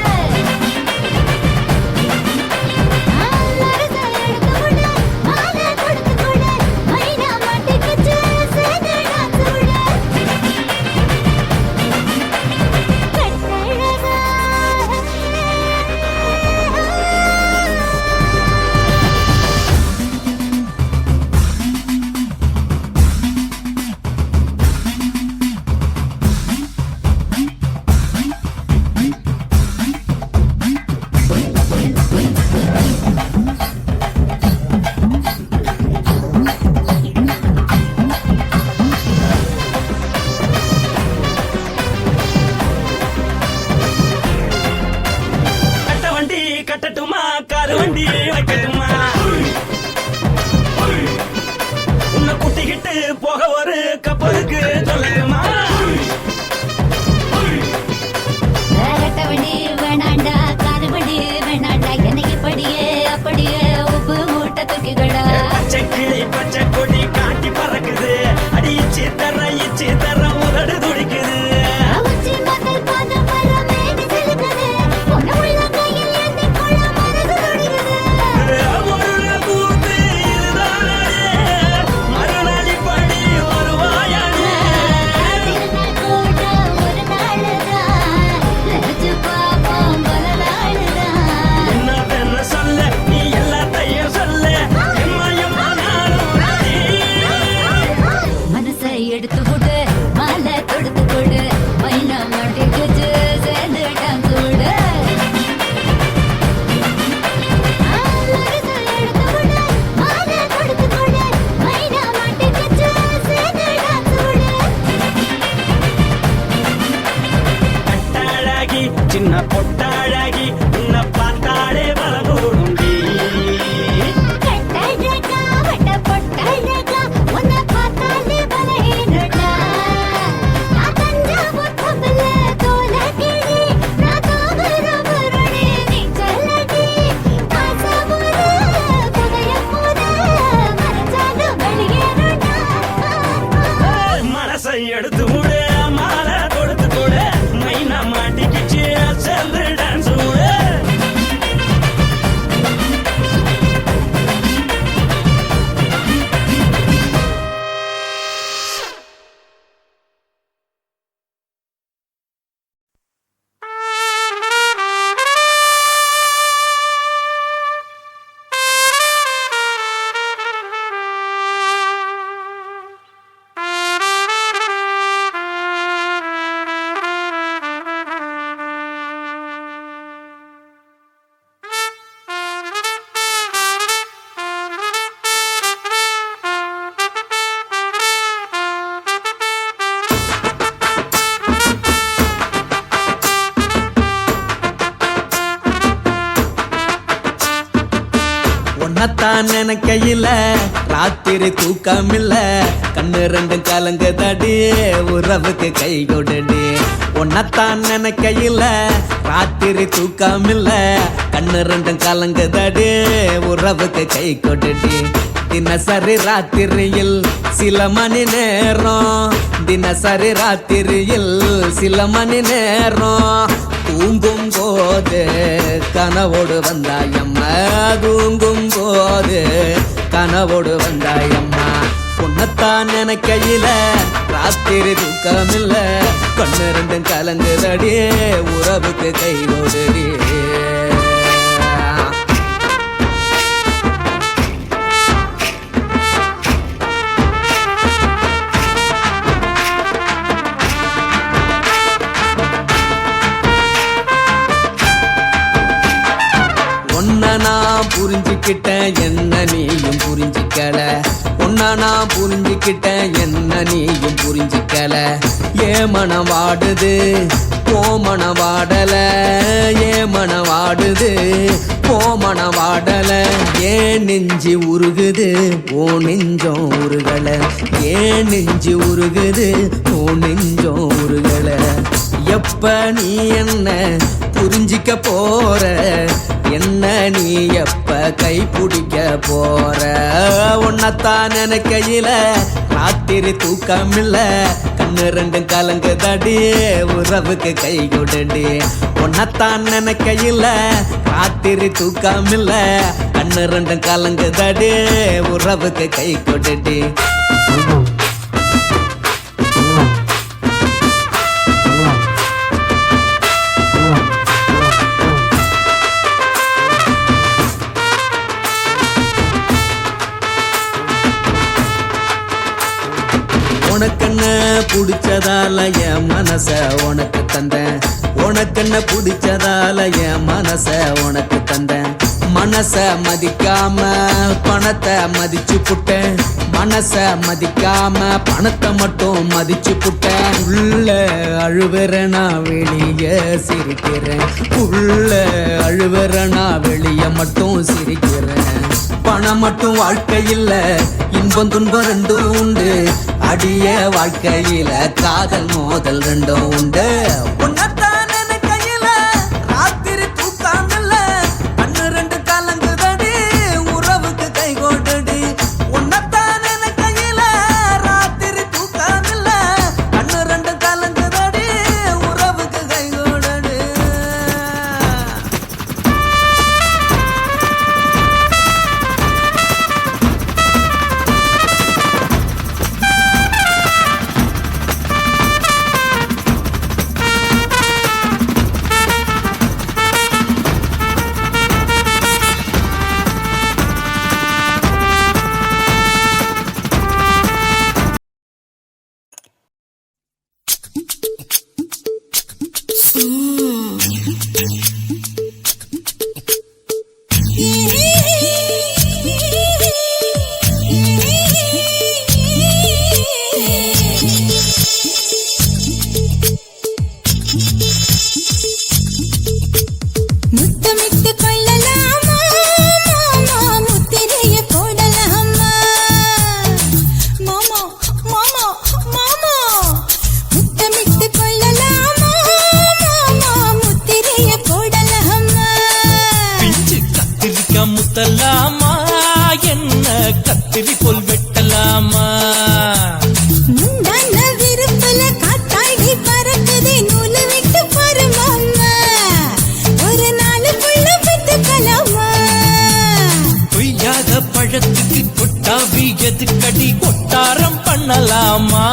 மனசை எடுத்து கொடு மாலை தொடுத்து கொடு மைனா மாட்டுக்கு சேர்ந்து டான்ஸ் ஓடு கட்ட வண்டி கட்டட்டுமா காரு வண்டி வைக்கட்டுமா உன்னை கூட்டிக்கிட்டு போக ஒரு கப்பலுக்கு சொல்லட்டுமா வேறட்டவனே வேணாண்டா காதுபடி வேணாண்டா என்னைக்கு படியே அப்படியே உப்பு மூட்டை தூக்கிக்கடா பச்சை கிளி பச்சை கொடி காட்டி பறக்குது அடி இச்சி தர உதடு துடிக்குது உச்சி மதல் பாதம் வர மேடி சிலுக்குது பொண்ணு உள்ள கையில் ஏந்தி கொள்ள மனசு துடிக்குது ஒரு கூத்து இதுதானே மறுநாளி படி வருவாயானே திருநாள் கூட ஒரு நாளுதான் நினைச்சு பாப்போம் பல நாளுதான் என்னவென்னு சொல்ல நீ எல்லாத்தையும் சொல்ல எம்மா எம்மா நானும் ready. உன்னத்தான் நினைக்கையில ராத்திரி தூக்கமில்ல கண்ணு ரெண்டும் கலங்குதடி உறவுக்கு கை கொடுடி உன்னத்தான் நினைக்கையில ராத்திரி தூக்கமில்ல கண்ணு ரெண்டும் கலங்குதடி உறவுக்கு கை கொடுடி தினசரி ராத்திரியில் சில மணி நேரம் தினசரி ராத்திரியில் சில மணி நேரம் தூங்கும் போது கனவோடு வந்தாயம்மா தூங்கும் போது கனவோடு வந்தாயம்மா உன்னத்தான் நினைக்கையில ராத்திரி தூக்கமில்ல கண்ணு ரெண்டும் கலங்குதடி உறவுக்கு கை கொடுடி நான் புரிஞ்சுக்கிட்டேன் என்ன நீயும் புரிஞ்சிக்கல உன்ன நான் புரிஞ்சுக்கிட்டேன் என்ன நீயும் புரிஞ்சிக்கல ஏ மனம் வாடுது போ மனம் வாடல ஏ மனம் வாடுது போ மனம் வாடல ஏன் நெஞ்சு உருகுது ஓ நெஞ்சம் உருகல ஏன் நெஞ்சு உருகுது ஓ நெஞ்சம் உருகல எப்ப நீ என்ன புரிஞ்சிக்க போற என்ன நீ எப்ப கை பிடிக்க போற உன்னத்தான் நினைக்கையில ராத்திரி தூக்கமில்ல கண்ணு ரெண்டும் கலங்குதடி உறவுக்கு கை கொடுடி உன்னத்தான் நினைக்கையில ராத்திரி தூக்கமில்ல கண்ணு ரெண்டும் கலங்குதடி உறவுக்கு கை கொடுடி உனக்கென்ன பிடிச்சதால என் மனச உனக்கு தந்தேன் உனக்கென்ன பிடிச்சதால என் மனச உனக்கு தந்தேன் மனச மதிக்காம பணத்தை மதிச்சு புட்டேன் மனச மதிக்காம பணத்தை மட்டும் மதிச்சு புட்டேன் உள்ள அழுவுறனா வெளிய சிரிக்கிறேன் உள்ள அழுவுறனா வெளிய மட்டும் சிரிக்கிறேன் பணம் மட்டும் வாழ்க்கையில் இன்பம் துன்பம் ரெண்டும் உண்டு அடிய வாழ்க்கையில காதல் மோதல் ரெண்டும் உண்டு உன்னத்தான் நினைக்கையில ராத்திரி தூக்கமில்ல கண்ணு ரெண்டு கலங்குதடி உறவுக்கு கை கொடுடி உன்னத்தான் நினைக்கையில ராத்திரி தூக்கமில்ல கண்ணு ரெண்டு கலங்குதடி உறவுக்கு கை கொடுடி முத்தமிட்டு கொள்ளலாமா மாமா முத்திரைய போடலாமா மாமா மாமா மாமா முத்தமிட்டு கொள்ளலாமா மாமா முத்திரைய போடலாமா பிஞ்சு கத்திரிக்காய் முத்தலாமா என்ன கத்திரி போல் வெட்டலாமா முந்தான விருப்பல காத்தாடி பறக்குதே நூலு விட்டு பாரு மாமா ஒரு நாளுக்குள்ள பெத்துக்கலாமா பொய்யாத பழத்துக்கு கொட்டாவி எதுக்கடி கொட்டாரம் பண்ணலாமா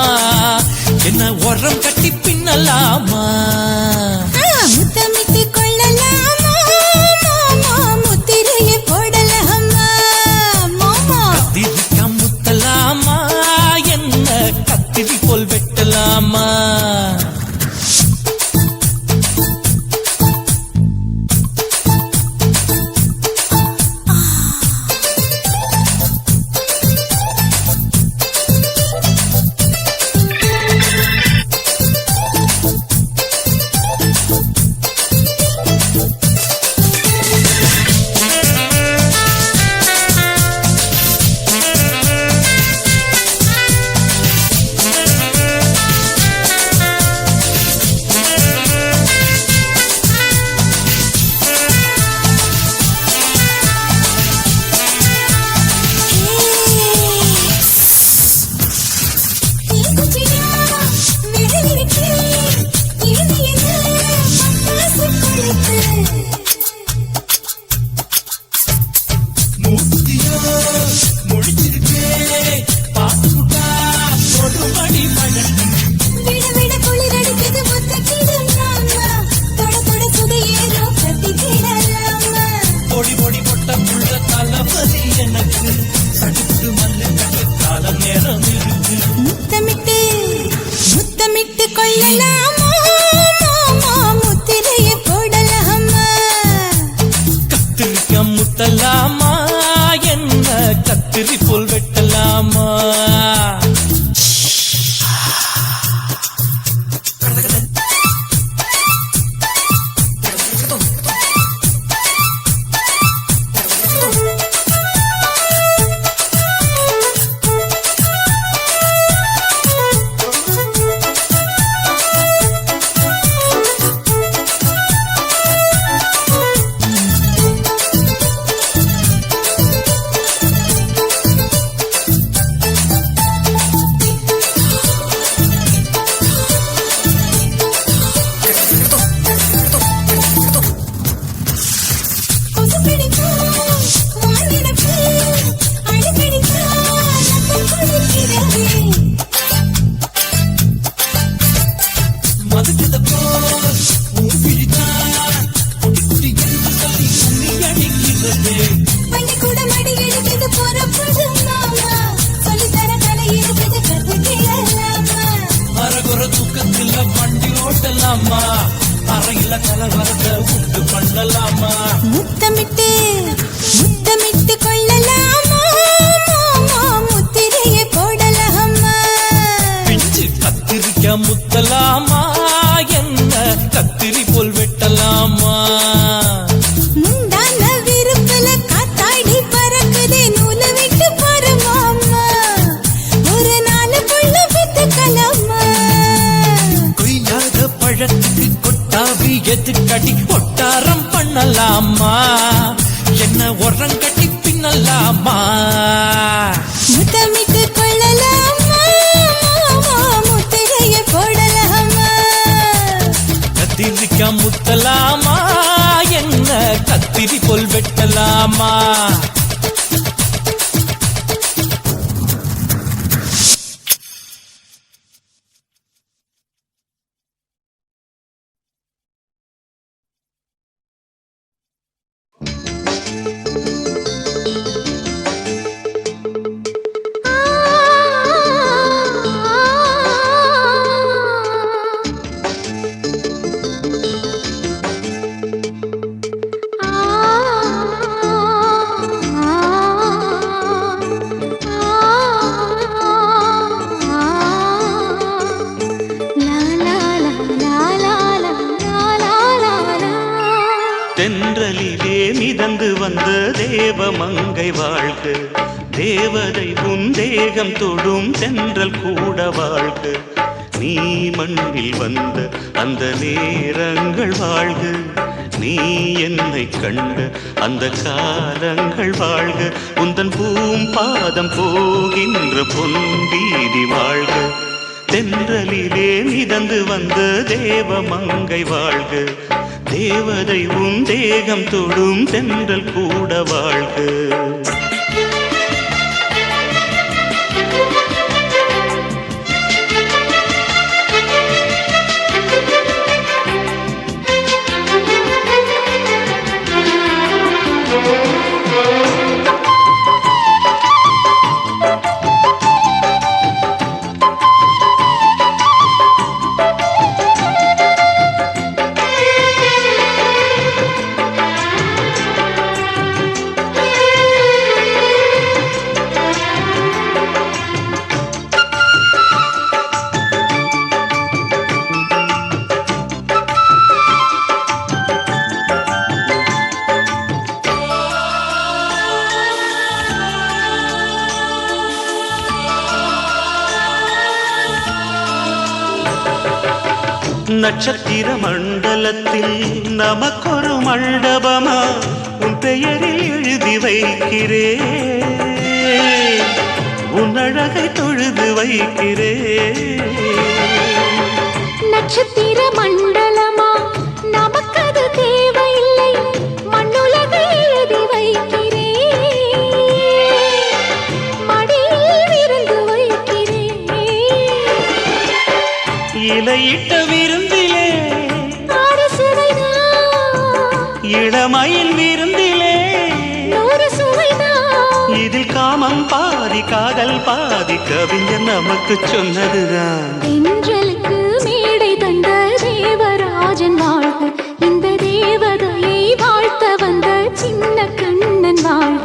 என்ன உரம் கட்டி பின்னலாமா முத்தமிட்டு கொள்ளலாமா மாமா முத்திரைய போடலாமா மாமா கத்திரிக்காய் முத்தலாமா என்ன கத்திரி போல் வெட்டலாமா கொள்ளலாமா மாமா முத்திரையை போடலாமா கத்திரிக்காய் முத்தலாமா என்ன கத்திரி போல் வெட்டலாமா அறையில கலவரத்தை உண்டு பண்ணலாமா முத்தமிட்டு முத்தமிட்டு கொள்ளலாமா மாமா முத்திரையை போடலாமா பிஞ்சு கத்திரிக்காய் முத்தலாமா என்ன கத்திரி போல் வெட்டலாமா முந்தான விருப்பல காத்தாடி பறக்குதே நூலை விட்டு பாரு மாமா ஒரு நாளுக்குள்ள வித்துக்கலாமா கொய்யாத பழத்துக்கு கொட்டாவி எதுக்கடி ஒட்டாரம் பண்ணலாமா என்ன உரங்கட்டி பின்னலாமா முத்தமிட்டு கொள்ளலாமா மாமா முத்திரையை போடலாமா கத்திரிக்காய் முத்தலாமா என்ன கத்திரி போல் வெட்டலாமா தென்றலிலே மிதந்து வந்த தேவமங்கை வாழ்க தேவதை உன் தேகம் தொடும் தென்றல் கூட வாழ்க நீ மண்ணில் வந்த அந்த நேரங்கள் வாழ்க நீ என்னை கண்ட அந்த காலங்கள் வாழ்க உந்தன் பூம்பாதம் போகின்ற பொன்வீதி வாழ்க தென்றலிலே மிதந்து வந்த தேவமங்கை வாழ்க தேவதை உன் தேகம் தொடும் தென்றல் கூட வாழ்க நட்சத்திர மண்டலத்தில் நமக்கொரு மண்டபமா உன் பெயரில் எழுதி வைக்கிறேன் உன் அழகை தொழுது வைக்கிறேன் நட்சத்திர மண்டலமா நமக்கது தேவையில்லை மண்ணுலகை எழுதி வைக்கிறேன் மடியில் விருந்து வைக்கிறேன் இலையிட்ட விருந்திலே ஆறு சுவைதான் இளமையில் விருந்திலே நூறு சுவைதான் இதில் காமம் பாதி காதல் பாதி கவிஞர் நமக்கு சொன்னதுதான் தென்றலுக்கு மேடை தேவராஜன் வாழ்க, இந்த தேவதையை வாழ்த்த வந்த சின்ன கண்ணன் வாழ்க.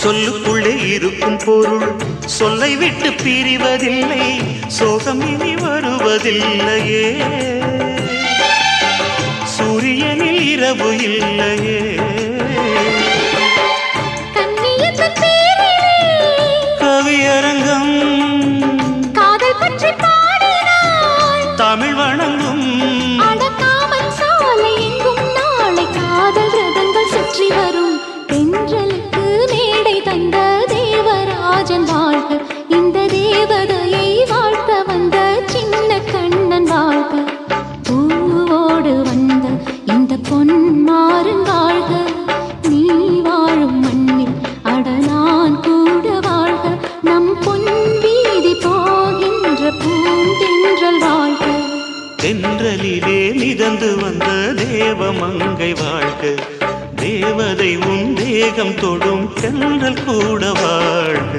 சொல்லுக்குள்ளே இருக்கும் பொருள் சொல்லை விட்டு பிரிவதில்லை, சோகம் இனி வருவதில்லையே, சூரியனில் இரவு இல்லையே. கவியரங்கம் காதல் பற்றி பாடினாள், தமிழ் வணங்கும் அடக்காமல் சாலை எங்கும் நாளை காதல் ரதங்கள் சுற்றி வரும். தென்றலுக்கு மேடை தந்த தேவராஜன் வாழ்க, இந்த தேவதையை வாழ்த்த வந்த சின்ன கண்ணன் வாழ்க. பூவோடு வந்த இந்த பொன்மாறன் வாழ்க, நீ வாழும் மண்ணில் அட நான் கூட வாழ்க. நம் பொன் வீதி போகின்ற பூந்தென்றல் வாழ்க. தென்றலிலே மிதந்து வந்த தேவமங்கை வாழ்க, தேவதை உன் தேகம் தொடும் தென்றல் கூட வாழ்க.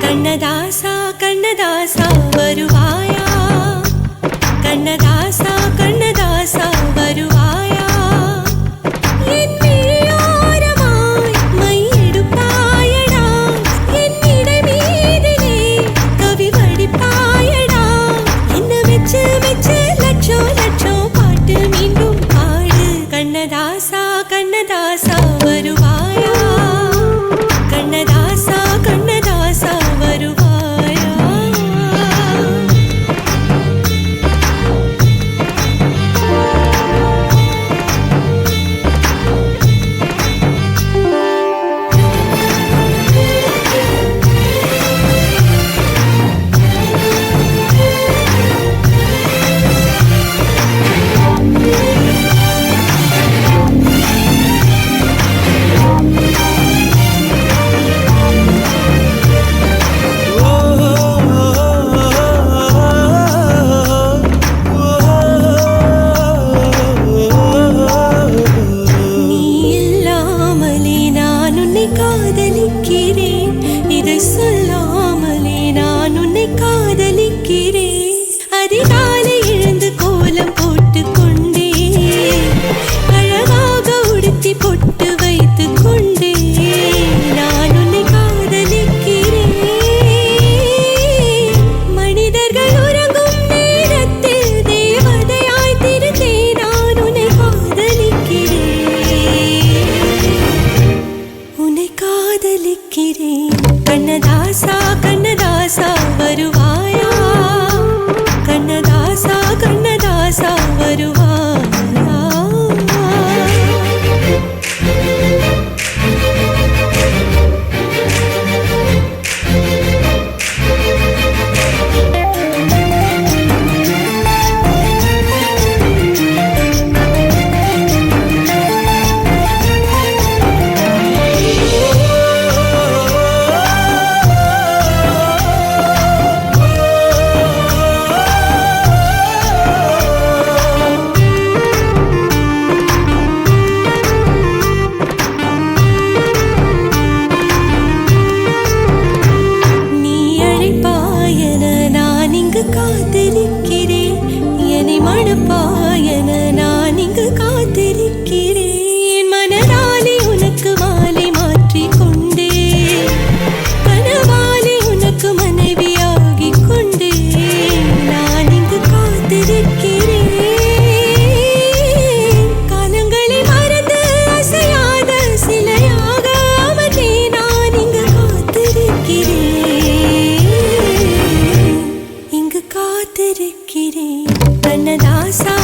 கண்ணதாசா கண்ணதாசா வருவாயா, கண்ணதாசா கண்ணதாசா வருவாயா, என் விழியோரமாய் மையெடுப்பாயடா, என் இடை மீதிலே கவி வடிப்பாயடா, என்ன வெச்சு வெச்சு லட்சம் லட்சம் பாட்டு மீண்டும் பாடு. கண்ணதாசா கண்ணதாசா வருவாயா, கண்ணதாசா கண்ணதாசா வருவாயா. நீ இல்லாமலே நான் உன்னை காதலிக்கிறேன், இதை சொல்லாமலே நான் உன்னை காதலிக்கிறேன். அதிகாலை எழுந்து கோலம் போட்டு கொண்டே, அழகாக உடுத்தி பொட்டு வைத்து கொண்டே, நான் உன்னை காதலிக்கிறேன். மனிதர்கள் உறங்கும் நேரத்தில் தேவதையாய் திருந்தே நான் உன்னை காதலிக்கிறேன், உன்னை காதலிக்கிறேன். கண்ணதாசா கண்ணதாசா வருவாயா, மணப்பாயன நான் இங்கு காத்திருக்கிறேன் மனதாலே உனக்கு மாலை மாற்றிக் கொண்டே கனவாலே உனக்கு மனைவியாகிக் கொண்டே நான் இங்கு காத்திருக்கிறேன் காலங்களை மறந்து அசையாத சிலையாக அவனே நான் இங்கு காத்திருக்கிறேன் இங்கு காத்திருக்கிறேன் கண்ணதாசா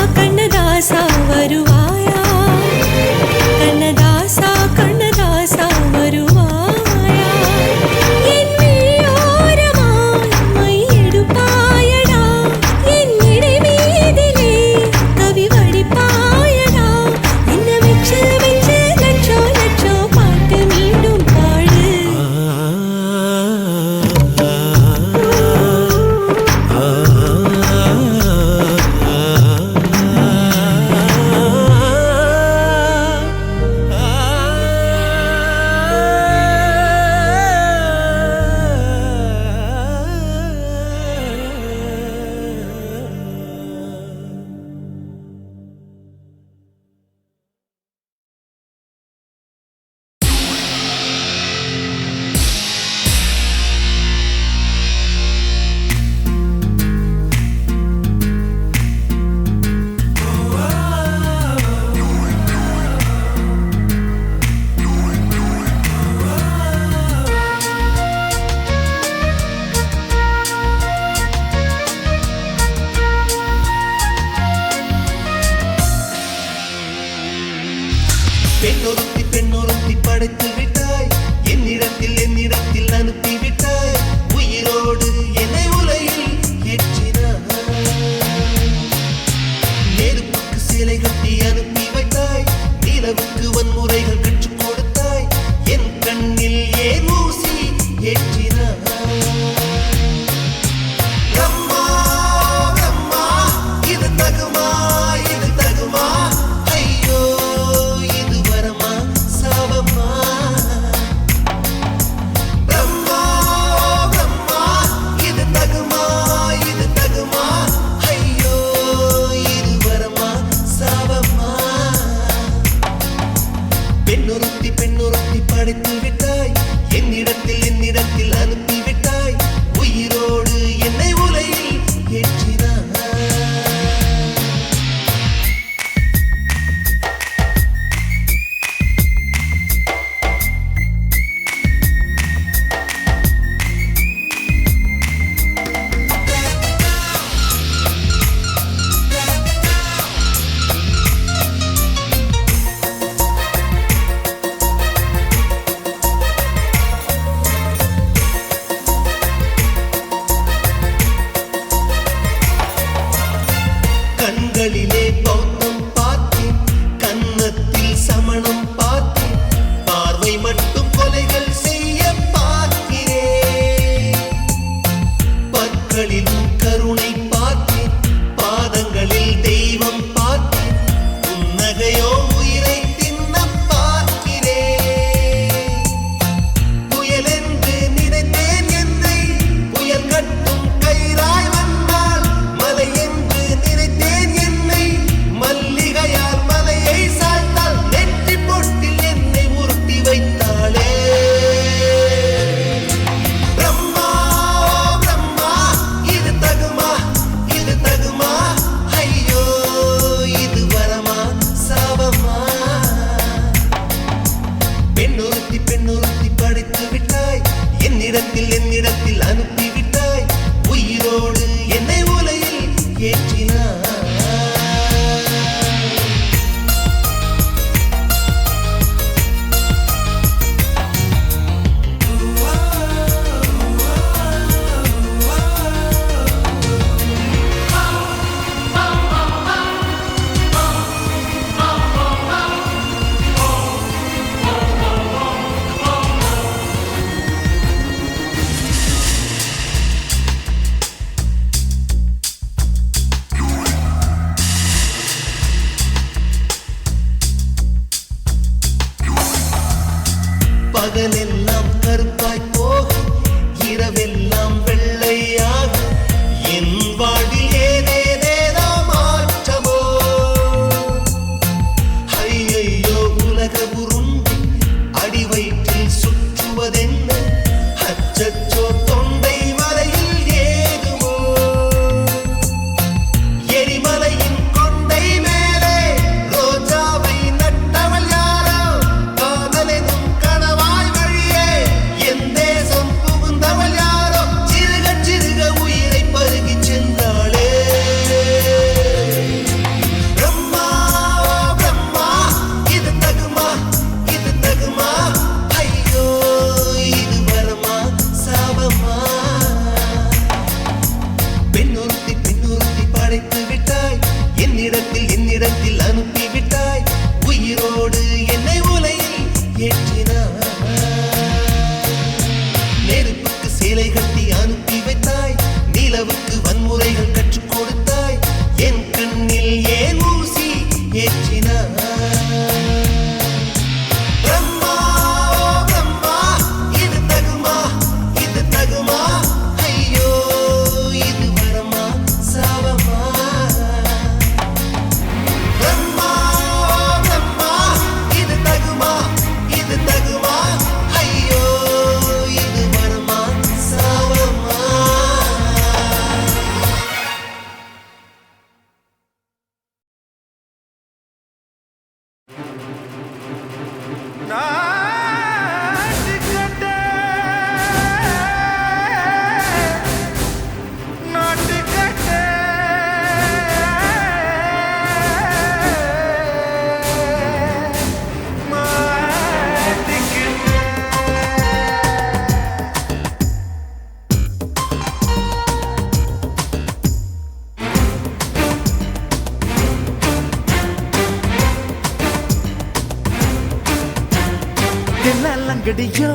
லங்கடியோ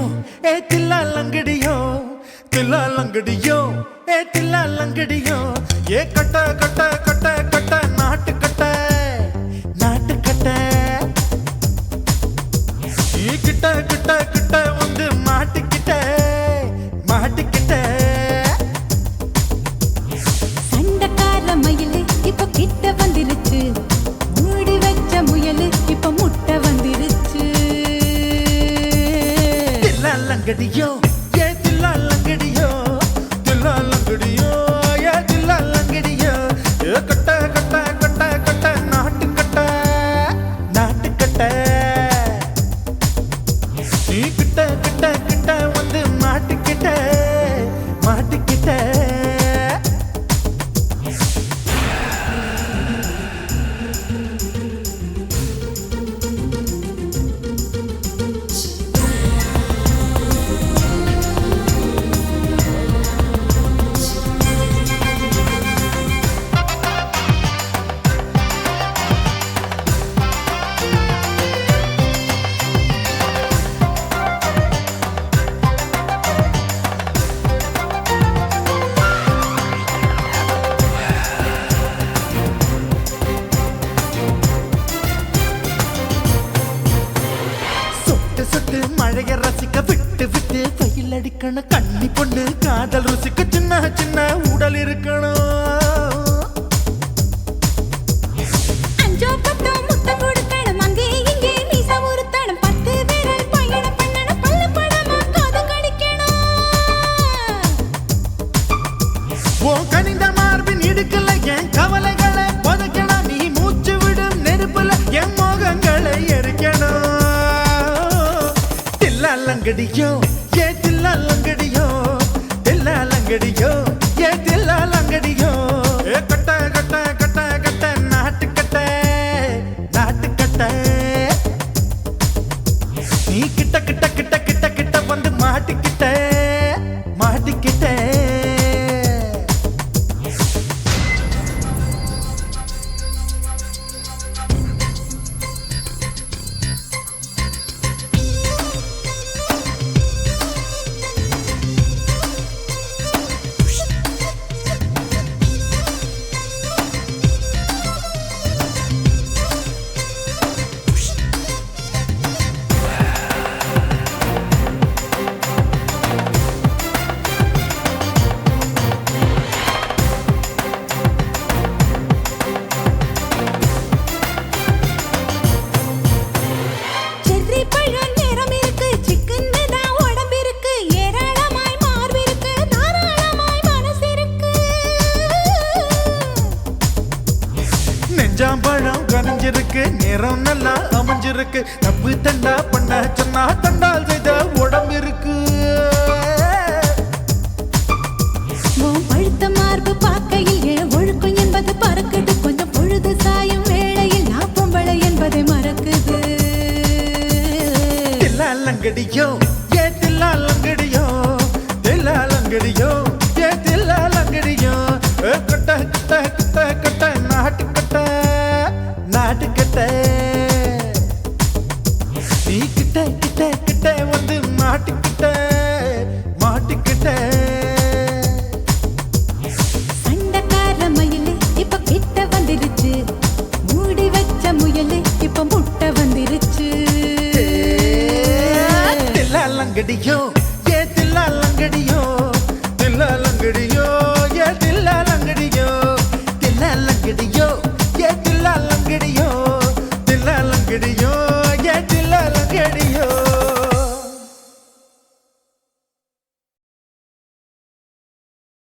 ஏ தில்லா லங்கடியோ தில்லா லங்கடியோ ஏ தில்லா லங்கடியோ ஏ கட்ட கட்ட கட்ட கட்ட நாட்டு கட்ட நாட்டு கட்ட நீ கிட்ட கிட்ட கிட்ட வந்து மாட்டிக்கிட்ட மாட்டிக்கிட்ட சண்டக்கார மயிலு இப்ப கிட்ட வந்துருச்சு மூடி வச்ச முயலு இப்ப முட்டை வந்துருச்சு தில்லா லங்கடியோ ஏ தில்லா லங்கடியோ தில்லா லங்கடியோ ஏ தில்லா லங்கடியோ ஏ கட்ட கட்ட கட்ட கட்ட நாட்டு கட்ட நாட்டு கட்ட நீ கிட்ட கிட்ட கிட்ட வந்து மாட்டிக்கிட்ட மாட்டிக்கிட்ட சொட்டு சொட்டு மழைய ரசிக்க விட்டு விட்டு வெயில் அடிக்கணும் கண்ணி பொண்ணு காதல் ருசிக்க சின்ன சின்ன உடல் இருக்கணும் அஞ்சோ பத்தோ முத்த கொடுக்கணும் அங்கே இங்கே மீச உருத்தணும் 10 விரல் பயணம் பண்ணணும் பல்லு படமா காது கடிக்கணும் ஓ கனிந்த மார்பின் இடுக்கல என் கவலைகளை புதைக்கணும் நீ மூச்சு விடும் நெருப்புல என் மோகங்களை எரிக்கணும் தில்லா லங்கடியோ ஏ தில்லா லங்கடியோ தில்லா லங்கடியோ ஏ தில்லா லங்கடியோ ஏ கட்ட கட்ட கட்ட கட்ட நாட்டு கட்ட நாட்டு கட்ட நீ கிட்ட கிட்ட கிட்ட கிட்ட கிட்ட வந்து மாட்டிக்கிட்ட மாட்டிக்கிட்ட செர்ரி பழம் நிறம் இருக்கு சிக்கன் தான் உடம்பு இருக்கு ஏராளமாய் மார்பு இருக்கு தாராளமாய் மனசு இருக்கு நெஞ்சாம்பழம் கனிஞ்சிருக்கு நிறம் நல்லா அமைஞ்சிருக்கு தப்பு தண்டா பண்ண சொன்னா தண்டால் செய்த உடம்பு இருக்கு உன் பழுத்த மார்பு பார்க்கையில் என் ஒழுக்கம் என்பது பறக்குது கொஞ்சம் பொழுது சாயும் வேளையில் நான் பொம்பளை என்பதை மறக்குது தில்லா லங்கடியோ ஏ தில்லா லங்கடியோ தில்லா லங்கடியோ ஏ தில்லா லங்கடியோ ஏ கட்ட கட்ட கட்ட கட்ட நாட்டு கட்ட நாட்டு கட்ட நீ கிட்ட கிட்ட கிட்ட வந்து மாட்டிக்கிட்ட மாட்டிக்கிட்ட சண்டக்கார மயிலு இப்ப கிட்ட வந்துருச்சு மூடி வச்ச முயலு இப்ப முட்டை வந்துருச்சு தில்லா லங்கடியோ ஏ தில்லா லங்கடியோ தில்லா லங்கடியோ ஏ தில்லா லங்கடியோ தில்லா லங்கடியோ ஏ தில்லா லங்கடியோ தில்லா லங்கடியோ